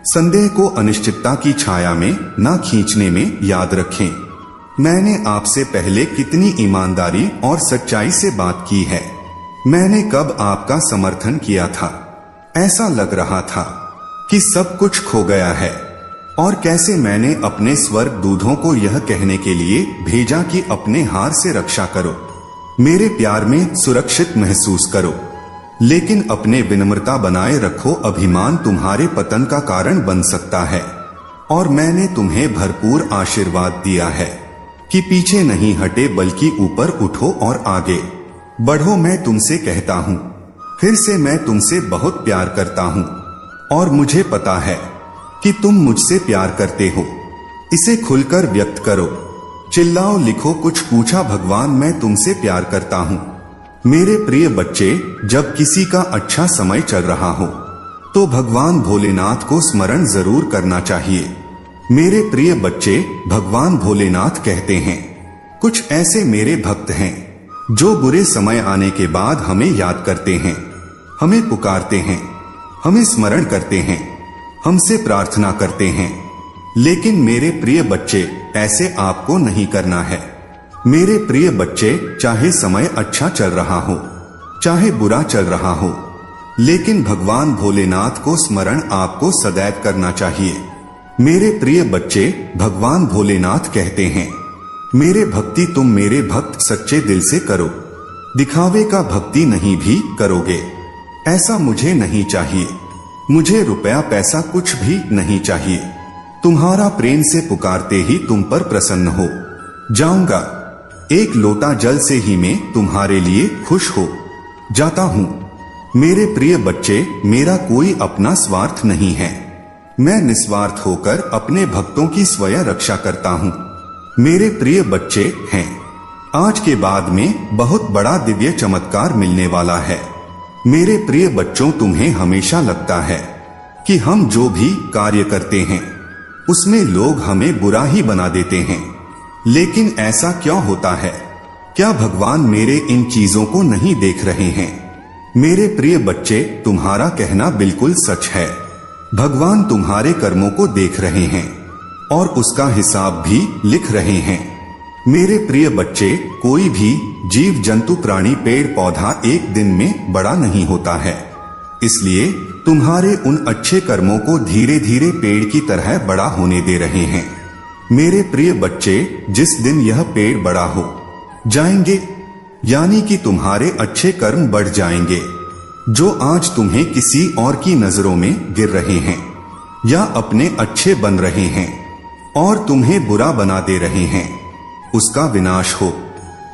[SPEAKER 1] संदेह को अनिश्चितता की छाया में ना खींचने में याद रखें। मैंने आपसे पहले कितनी ईमानदारी और सच्चाई से बात की है। मैंने कब आपका समर्थन किया था। ऐसा लग रहा था कि सब कुछ खो गया है, और कैसे मैंने अपने स्वर्ग दूधों को यह कहने के लिए भेजा कि अपने हार से रक्षा करो, मेरे प्यार में सुरक्षित महसूस करो, लेकिन अपने विनम्रता बनाए रखो। अभिमान तुम्हारे पतन का कारण बन सकता है, और मैंने तुम्हें भरपूर आशीर्वाद दिया है कि पीछे नहीं हटे बल्कि ऊपर उठो और आगे बढ़ो। मैं तुमसे कहता हूँ फिर से, मैं तुमसे बहुत प्यार करता हूँ, और मुझे पता है कि तुम मुझसे प्यार करते हो। इसे खुलकर व्यक्त करो, चिल्लाओ, लिखो, कुछ पूछा। भगवान, मैं तुमसे प्यार करता हूँ। मेरे प्रिय बच्चे, जब किसी का अच्छा समय चल रहा हो तो भगवान भोलेनाथ को स्मरण जरूर करना चाहिए। मेरे प्रिय बच्चे, भगवान भोलेनाथ कहते हैं, कुछ ऐसे मेरे भक्त हैं जो बुरे समय आने के बाद हमें याद करते हैं, हमें पुकारते हैं, हमें स्मरण करते हैं, हमसे प्रार्थना करते हैं। लेकिन मेरे प्रिय बच्चे, ऐसे आपको नहीं करना है। मेरे प्रिय बच्चे, चाहे समय अच्छा चल रहा हो चाहे बुरा चल रहा हो, लेकिन भगवान भोलेनाथ को स्मरण आपको सदैव करना चाहिए। मेरे प्रिय बच्चे, भगवान भोलेनाथ कहते हैं, मेरे भक्ति तुम मेरे भक्त सच्चे दिल से करो, दिखावे का भक्ति नहीं भी करोगे। ऐसा मुझे नहीं चाहिए। मुझे रुपया पैसा कुछ भी नहीं चाहिए। तुम्हारा प्रेम से पुकारते ही तुम पर प्रसन्न हो जाऊंगा। एक लोटा जल से ही मैं तुम्हारे लिए खुश हो जाता हूँ। मेरे प्रिय बच्चे, मेरा कोई अपना स्वार्थ नहीं है। मैं निस्वार्थ होकर अपने भक्तों की स्वयं रक्षा करता हूँ। मेरे प्रिय बच्चे हैं, आज के बाद में बहुत बड़ा दिव्य चमत्कार मिलने वाला है। मेरे प्रिय बच्चों, तुम्हें हमेशा लगता है कि हम जो भी कार्य करते हैं उसमें लोग हमें बुरा ही बना देते हैं, लेकिन ऐसा क्यों होता है? क्या भगवान मेरे इन चीजों को नहीं देख रहे हैं? मेरे प्रिय बच्चे, तुम्हारा कहना बिल्कुल सच है। भगवान तुम्हारे कर्मों को देख रहे हैं और उसका हिसाब भी लिख रहे हैं। मेरे प्रिय बच्चे, कोई भी जीव जंतु प्राणी पेड़ पौधा एक दिन में बड़ा नहीं होता है, इसलिए तुम्हारे उन अच्छे कर्मों को धीरे धीरे पेड़ की तरह बड़ा होने दे रहे हैं। मेरे प्रिय बच्चे, जिस दिन यह पेड़ बड़ा हो जाएंगे, यानी कि तुम्हारे अच्छे कर्म बढ़ जाएंगे जो आज तुम्हें किसी और की नजरों में गिर रहे हैं या अपने अच्छे बन रहे हैं और तुम्हें बुरा बना दे रहे हैं, उसका विनाश हो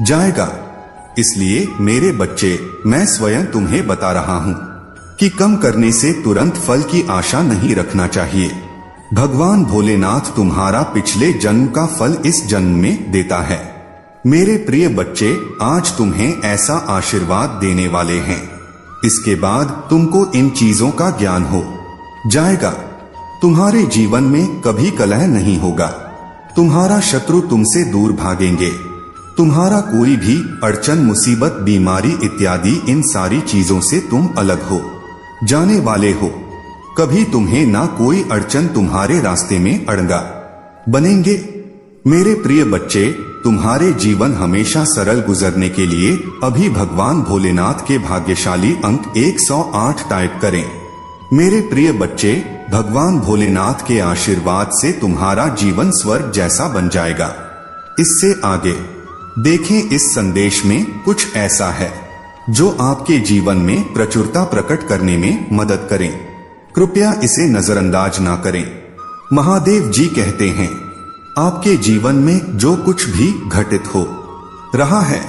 [SPEAKER 1] जाएगा। इसलिए मेरे बच्चे, मैं स्वयं तुम्हें बता रहा हूँ कि कम करने से तुरंत फल की आशा नहीं रखना चाहिए। भगवान भोलेनाथ तुम्हारा पिछले जन्म का फल इस जन्म में देता है। मेरे प्रिय बच्चे, आज तुम्हें ऐसा आशीर्वाद देने वाले हैं, इसके बाद तुमको इन चीजों का ज्ञान हो जाएगा। तुम्हारे जीवन में कभी कलह नहीं होगा। तुम्हारा शत्रु तुमसे दूर भागेंगे। तुम्हारा कोई भी अड़चन, मुसीबत, बीमारी इत्यादि, इन सारी चीजों से तुम अलग हो जाने वाले हो। कभी तुम्हें ना कोई अड़चन तुम्हारे रास्ते में अड़ंगा बनेंगे। मेरे प्रिय बच्चे, तुम्हारे जीवन हमेशा सरल गुजरने के लिए अभी भगवान भोलेनाथ के भाग्यशाली अंक 108 टाइप करें मेरे प्रिय बच्चे, भगवान भोलेनाथ के आशीर्वाद से तुम्हारा जीवन स्वर्ग जैसा बन जाएगा। इससे आगे देखें, इस संदेश में कुछ ऐसा है जो आपके जीवन में प्रचुरता प्रकट करने में मदद करें। कृपया इसे नजरअंदाज ना करें। महादेव जी कहते हैं, आपके जीवन में जो कुछ भी घटित हो रहा है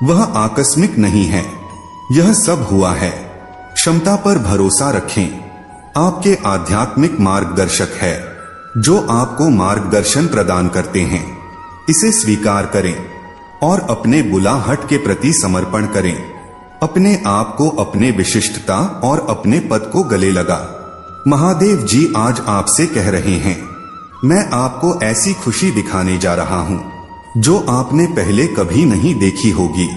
[SPEAKER 1] वह आकस्मिक नहीं है, यह सब हुआ है। क्षमता पर भरोसा रखें। आपके आध्यात्मिक मार्गदर्शक है जो आपको मार्गदर्शन प्रदान करते हैं। इसे स्वीकार करें और अपने बुलाहट के प्रति समर्पण करें। अपने आप को, अपने विशिष्टता और अपने पद को गले लगा। महादेव जी आज आपसे कह रहे हैं, मैं आपको ऐसी खुशी दिखाने जा रहा हूं जो आपने पहले कभी नहीं देखी होगी।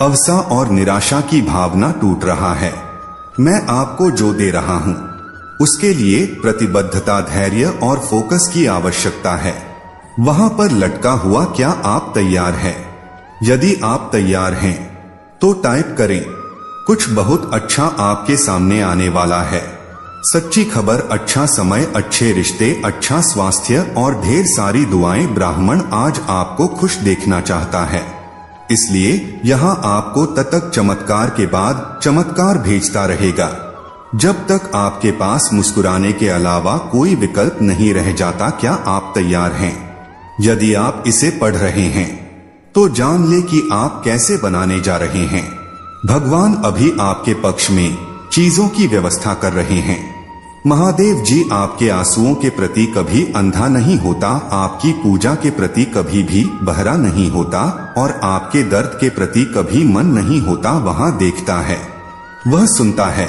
[SPEAKER 1] अवसा और निराशा की भावना टूट रहा है। मैं आपको जो दे रहा हूं उसके लिए प्रतिबद्धता, धैर्य और फोकस की आवश्यकता है। वहां पर लटका हुआ क्या आप तैयार हैं? यदि आप तैयार हैं तो टाइप करें। कुछ बहुत अच्छा आपके सामने आने वाला है। सच्ची खबर, अच्छा समय, अच्छे रिश्ते, अच्छा स्वास्थ्य और ढेर सारी दुआएं। ब्राह्मण आज आपको खुश देखना चाहता है, इसलिए यहाँ आपको ततक चमत्कार के बाद चमत्कार भेजता रहेगा जब तक आपके पास मुस्कुराने के अलावा कोई विकल्प नहीं रह जाता। क्या आप तैयार हैं? यदि आप इसे पढ़ रहे हैं तो जान ले कि आप कैसे बनाने जा रहे हैं। भगवान अभी आपके पक्ष में चीजों की व्यवस्था कर रहे हैं। महादेव जी आपके आंसुओं के प्रति कभी अंधा नहीं होता, आपकी पूजा के प्रति कभी भी बहरा नहीं होता और आपके दर्द के प्रति कभी मन नहीं होता। वहां देखता है, वह सुनता है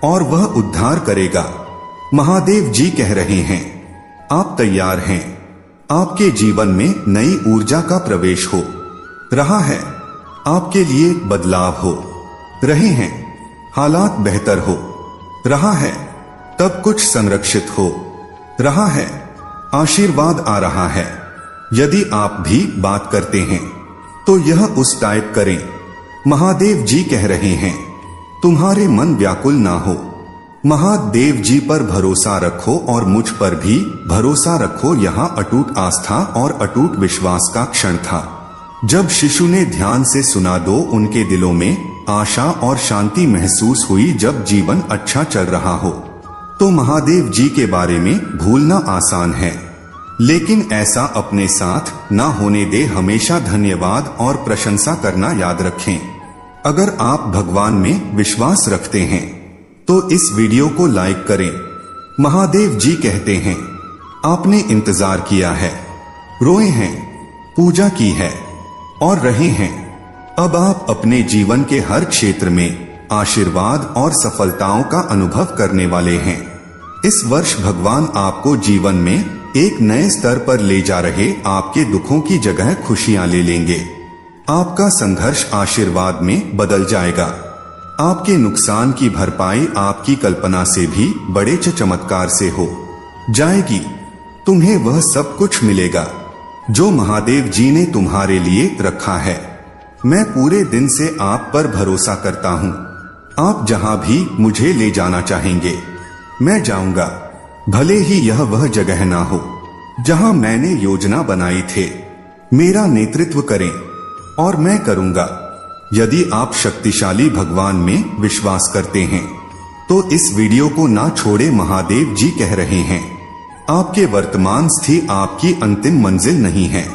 [SPEAKER 1] और वह उद्धार करेगा। महादेव जी कह रहे हैं, आप तैयार हैं। आपके जीवन में नई ऊर्जा का प्रवेश हो रहा है। आपके लिए बदलाव हो रहे हैं। हालात बेहतर हो रहा है। तब कुछ संरक्षित हो रहा है। आशीर्वाद आ रहा है। यदि आप भी बात करते हैं तो यह उस टाइप करें। महादेव जी कह रहे हैं, तुम्हारे मन व्याकुल ना हो। महादेव जी पर भरोसा रखो और मुझ पर भी भरोसा रखो। यहाँ अटूट आस्था और अटूट विश्वास का क्षण था जब शिशु ने ध्यान से सुना। दो उनके दिलों में आशा और शांति महसूस हुई। जब जीवन अच्छा चल रहा हो तो महादेव जी के बारे में भूलना आसान है, लेकिन ऐसा अपने साथ ना होने दे। हमेशा धन्यवाद और प्रशंसा करना याद रखें। अगर आप भगवान में विश्वास रखते हैं तो इस वीडियो को लाइक करें। महादेव जी कहते हैं, आपने इंतजार किया है, रोए हैं, पूजा की है और रहे हैं। अब आप अपने जीवन के हर क्षेत्र में आशीर्वाद और सफलताओं का अनुभव करने वाले हैं। इस वर्ष भगवान आपको जीवन में एक नए स्तर पर ले जा रहे। आपके दुखों की जगह खुशियां ले लेंगे। आपका संघर्ष आशीर्वाद में बदल जाएगा। आपके नुकसान की भरपाई आपकी कल्पना से भी बड़े चमत्कार से हो जाएगी। तुम्हें वह सब कुछ मिलेगा जो महादेव जी ने तुम्हारे लिए रखा है। मैं पूरे दिन से आप पर भरोसा करता हूँ। आप जहाँ भी मुझे ले जाना चाहेंगे मैं जाऊंगा, भले ही यह वह जगह ना हो जहाँ मैंने योजना बनाई थे। मेरा नेतृत्व करें और मैं करूंगा। यदि आप शक्तिशाली भगवान में विश्वास करते हैं तो इस वीडियो को ना छोड़े। महादेव जी कह रहे हैं, आपके वर्तमान स्थिति आपकी अंतिम मंजिल नहीं है।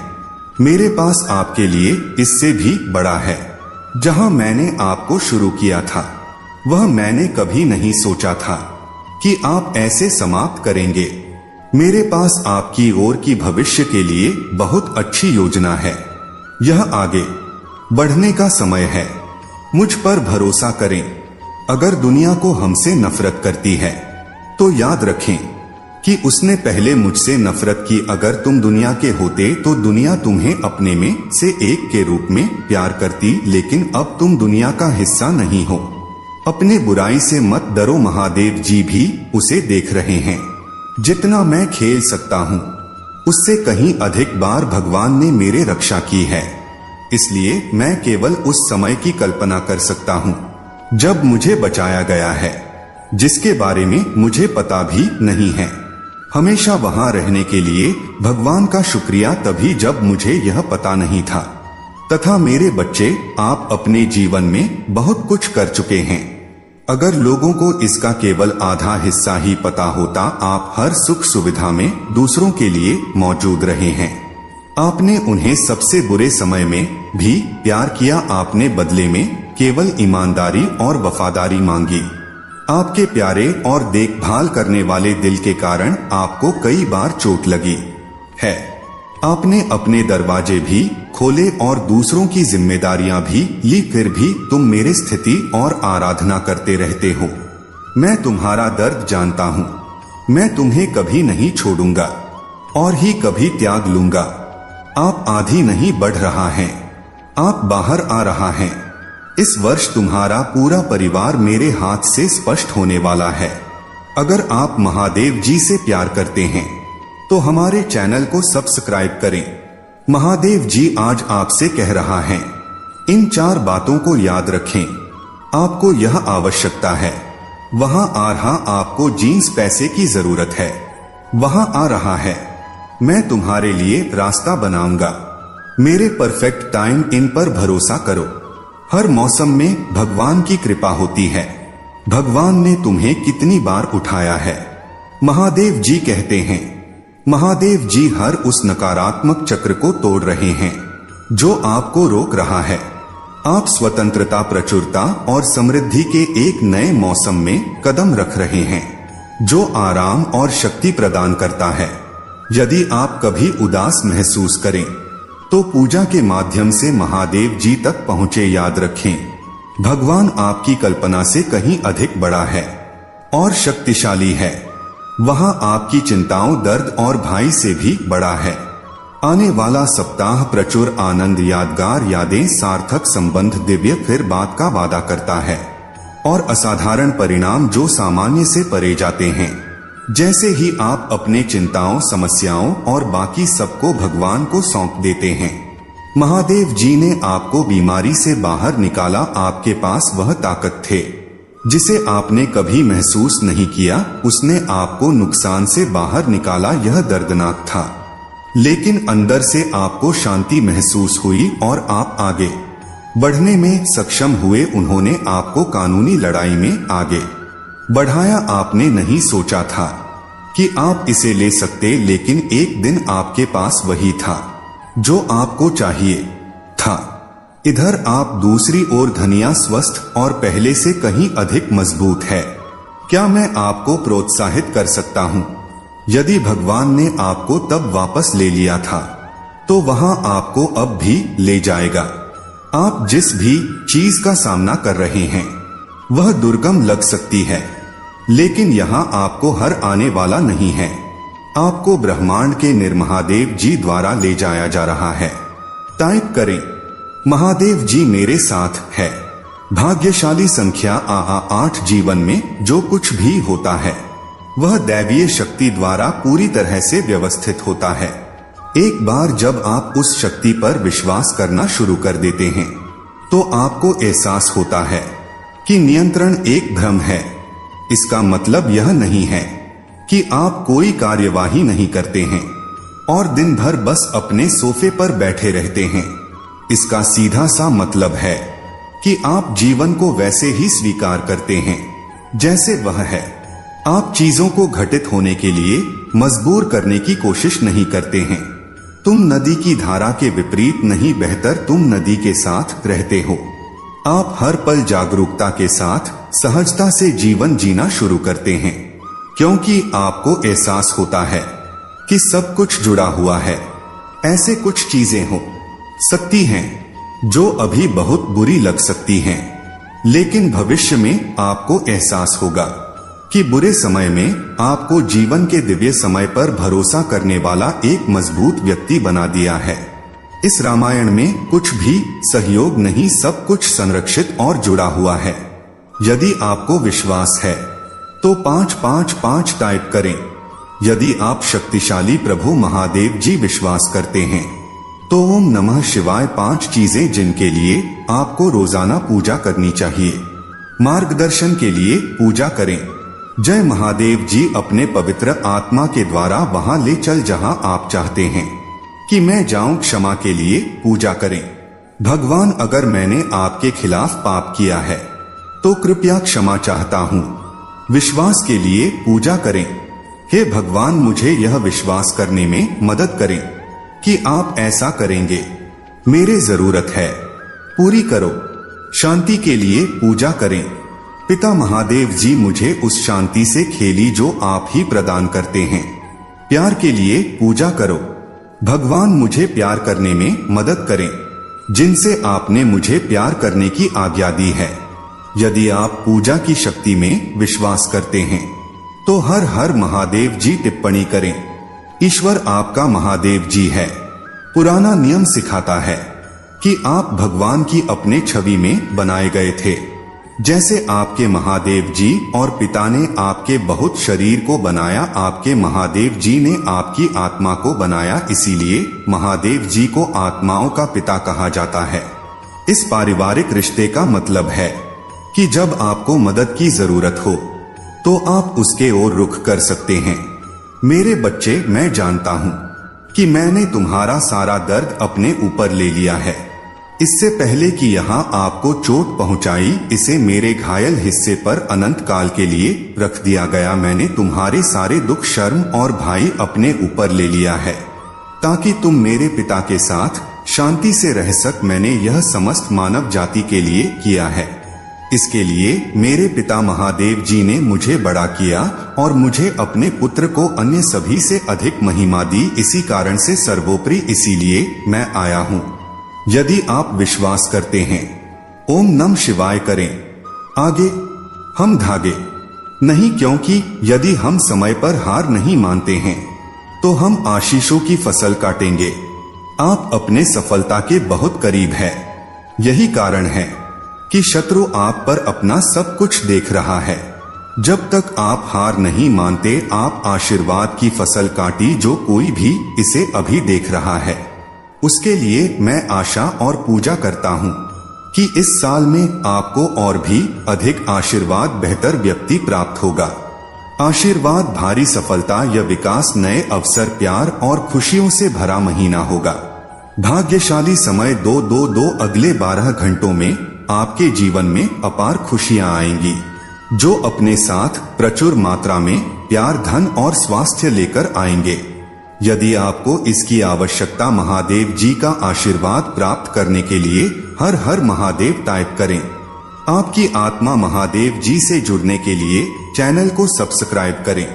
[SPEAKER 1] मेरे पास आपके लिए इससे भी बड़ा है। जहां मैंने आपको शुरू किया था वह मैंने कभी नहीं सोचा था कि आप ऐसे समाप्त करेंगे। मेरे पास आपकी ओर की भविष्य के लिए बहुत अच्छी योजना है। यह आगे बढ़ने का समय है। मुझ पर भरोसा करें। अगर दुनिया को हमसे नफरत करती है तो याद रखें कि उसने पहले मुझसे नफरत की। अगर तुम दुनिया के होते तो दुनिया तुम्हें अपने में से एक के रूप में प्यार करती, लेकिन अब तुम दुनिया का हिस्सा नहीं हो। अपने बुराई से मत डरो। महादेव जी भी उसे देख रहे हैं। जितना मैं खेल सकता हूँ उससे कहीं अधिक बार भगवान ने मेरे रक्षा की है। इसलिए मैं केवल उस समय की कल्पना कर सकता हूँ जब मुझे बचाया गया है। जिसके बारे में मुझे पता भी नहीं है। हमेशा वहां रहने के लिए भगवान का शुक्रिया तभी जब मुझे यह पता नहीं था। तथा मेरे बच्चे, आप अपने जीवन में बहुत कुछ कर चुके हैं। अगर लोगों को इसका केवल आधा हिस्सा ही पता होता, आप हर सुख सुविधा में दूसरों के लिए मौजूद रहे हैं। आपने उन्हें सबसे बुरे समय में भी प्यार किया। आपने बदले में केवल ईमानदारी और वफादारी मांगी। आपके प्यारे और देखभाल करने वाले दिल के कारण आपको कई बार चोट लगी है। आपने अपने दरवाजे भी खोले और दूसरों की जिम्मेदारियां भी ली, फिर भी तुम मेरे स्थिति और आराधना करते रहते हो। मैं तुम्हारा दर्द जानता हूँ। मैं तुम्हें कभी नहीं छोड़ूंगा और ही कभी त्याग लूंगा। आप आधी नहीं बढ़ रहा है, आप बाहर आ रहा है। इस वर्ष तुम्हारा पूरा परिवार मेरे हाथ से स्पष्ट होने वाला है। अगर आप महादेव जी से प्यार करते हैं तो हमारे चैनल को सब्सक्राइब करें। महादेव जी आज आपसे कह रहा है, इन 4 बातों को याद रखें। आपको यह आवश्यकता है। वहां आ रहा, आपको जीन्स पैसे की जरूरत है। वहां आ रहा है, मैं तुम्हारे लिए रास्ता बनाऊंगा। मेरे परफेक्ट टाइम, इन पर भरोसा करो। हर मौसम में भगवान की कृपा होती है। भगवान ने तुम्हें कितनी बार उठाया है। महादेव जी कहते हैं, महादेव जी हर उस नकारात्मक चक्र को तोड़ रहे हैं जो आपको रोक रहा है। आप स्वतंत्रता, प्रचुरता और समृद्धि के एक नए मौसम में कदम रख रहे हैं जो आराम और शक्ति प्रदान करता है। यदि आप कभी उदास महसूस करें तो पूजा के माध्यम से महादेव जी तक पहुंचे। याद रखें, भगवान आपकी कल्पना से कहीं अधिक बड़ा है और शक्तिशाली है। वहां आपकी चिंताओं, दर्द और भय से भी बड़ा है। आने वाला सप्ताह प्रचुर आनंद, यादगार यादें, सार्थक संबंध, दिव्य फिर बात का वादा करता है और असाधारण परिणाम जो सामान्य से परे जाते हैं। जैसे ही आप अपने चिंताओं, समस्याओं और बाकी सबको भगवान को सौंप देते हैं, महादेव जी ने आपको बीमारी से बाहर निकाला। आपके पास वह ताकत थे जिसे आपने कभी महसूस नहीं किया। उसने आपको नुकसान से बाहर निकाला। यह दर्दनाक था, लेकिन अंदर से आपको शांति महसूस हुई और आप आगे बढ़ने में सक्षम हुए। उन्होंने आपको कानूनी लड़ाई में आगे बढ़ाया। आपने नहीं सोचा था कि आप इसे ले सकते, लेकिन एक दिन आपके पास वही था जो आपको चाहिए था। इधर आप दूसरी ओर धनिया स्वस्थ और पहले से कहीं अधिक मजबूत है। क्या मैं आपको प्रोत्साहित कर सकता हूँ? यदि भगवान ने आपको तब वापस ले लिया था तो वहां आपको अब भी ले जाएगा। आप जिस भी चीज का सामना कर रहे हैं वह दुर्गम लग सकती है, लेकिन यहाँ आपको हर आने वाला नहीं है। आपको ब्रह्मांड के निर्महादेव जी द्वारा ले जाया जा रहा है। टाइप करें, महादेव जी मेरे साथ है। भाग्यशाली संख्या 8। जीवन में जो कुछ भी होता है वह दैवीय शक्ति द्वारा पूरी तरह से व्यवस्थित होता है। एक बार जब आप उस शक्ति पर विश्वास करना शुरू कर देते हैं तो आपको एहसास होता है कि नियंत्रण एक भ्रम है। इसका मतलब यह नहीं है कि आप कोई कार्यवाही नहीं करते हैं और दिन भर बस अपने सोफे पर बैठे रहते हैं। इसका सीधा सा मतलब है कि आप जीवन को वैसे ही स्वीकार करते हैं जैसे वह है। आप चीजों को घटित होने के लिए मजबूर करने की कोशिश नहीं करते हैं। तुम नदी की धारा के विपरीत नहीं, बेहतर तुम नदी के साथ रहते हो। आप हर पल जागरूकता के साथ सहजता से जीवन जीना शुरू करते हैं, क्योंकि आपको एहसास होता है कि सब कुछ जुड़ा हुआ है। ऐसे कुछ चीजें हो सकती हैं जो अभी बहुत बुरी लग सकती हैं, लेकिन भविष्य में आपको एहसास होगा कि बुरे समय में आपको जीवन के दिव्य समय पर भरोसा करने वाला एक मजबूत व्यक्ति बना दिया है। इस रामायण में कुछ भी सहयोग नहीं, सब कुछ संरक्षित और जुड़ा हुआ है। यदि आपको विश्वास है तो 555 टाइप करें। यदि आप शक्तिशाली प्रभु महादेव जी विश्वास करते हैं तो ओम नमः शिवाय 5 चीजें जिनके लिए आपको रोजाना पूजा करनी चाहिए। मार्गदर्शन के लिए पूजा करें। जय महादेव जी अपने पवित्र आत्मा के द्वारा वहां ले चल जहां आप चाहते हैं कि मैं जाऊं। क्षमा के लिए पूजा करें। भगवान, अगर मैंने आपके खिलाफ पाप किया है तो कृपया क्षमा चाहता हूँ। विश्वास के लिए पूजा करें। हे भगवान, मुझे यह विश्वास करने में मदद करें कि आप ऐसा करेंगे। मेरे जरूरत है, पूरी करो। शांति के लिए पूजा करें। पिता महादेव जी, मुझे उस शांति से खेली जो आप ही प्रदान करते हैं। प्यार के लिए पूजा करो। भगवान, मुझे प्यार करने में मदद करें जिनसे आपने मुझे प्यार करने की आज्ञा दी है। यदि आप पूजा की शक्ति में विश्वास करते हैं तो हर हर महादेव जी टिप्पणी करें। ईश्वर आपका महादेव जी है। पुराना नियम सिखाता है कि आप भगवान की अपने छवि में बनाए गए थे। जैसे आपके महादेव जी और पिता ने आपके बहुत शरीर को बनाया, आपके महादेव जी ने आपकी आत्मा को बनाया। इसीलिए महादेव जी को आत्माओं का पिता कहा जाता है। इस पारिवारिक रिश्ते का मतलब है कि जब आपको मदद की जरूरत हो तो आप उसके ओर रुख कर सकते हैं। मेरे बच्चे, मैं जानता हूँ कि मैंने तुम्हारा सारा दर्द अपने ऊपर ले लिया है। इससे पहले कि यहाँ आपको चोट पहुंचाई, इसे मेरे घायल हिस्से पर अनंत काल के लिए रख दिया गया। मैंने तुम्हारे सारे दुख, शर्म और भाई अपने ऊपर ले लिया है ताकि तुम मेरे पिता के साथ शांति से रह सक। मैंने यह समस्त मानव जाति के लिए किया है। इसके लिए मेरे पिता महादेव जी ने मुझे बड़ा किया और मुझे अपने पुत्र को अन्य सभी से अधिक महिमा दी। इसी कारण से सर्वोपरि इसीलिए मैं आया हूँ। यदि आप विश्वास करते हैं, ओम नमः शिवाय करें। आगे हम धागे नहीं, क्योंकि यदि हम समय पर हार नहीं मानते हैं तो हम आशीषों की फसल काटेंगे। आप अपने सफलता के बहुत करीब है। यही कारण है कि शत्रु आप पर अपना सब कुछ देख रहा है। जब तक आप हार नहीं मानते, आप आशीर्वाद की फसल काटी। जो कोई भी इसे अभी देख रहा है उसके लिए मैं आशा और पूजा करता हूँ कि इस साल में आपको और भी अधिक आशीर्वाद, बेहतर व्यक्ति प्राप्त होगा। आशीर्वाद, भारी सफलता या विकास, नए अवसर, प्यार और खुशियों से भरा महीना होगा। भाग्यशाली समय 2-2-2 अगले 12 घंटों में आपके जीवन में अपार खुशियां आएंगी जो अपने साथ प्रचुर मात्रा में प्यार, धन और स्वास्थ्य लेकर आएंगे। यदि आपको इसकी आवश्यकता, महादेव जी का आशीर्वाद प्राप्त करने के लिए हर हर महादेव टाइप करें। आपकी आत्मा महादेव जी से जुड़ने के लिए चैनल को सब्सक्राइब करें।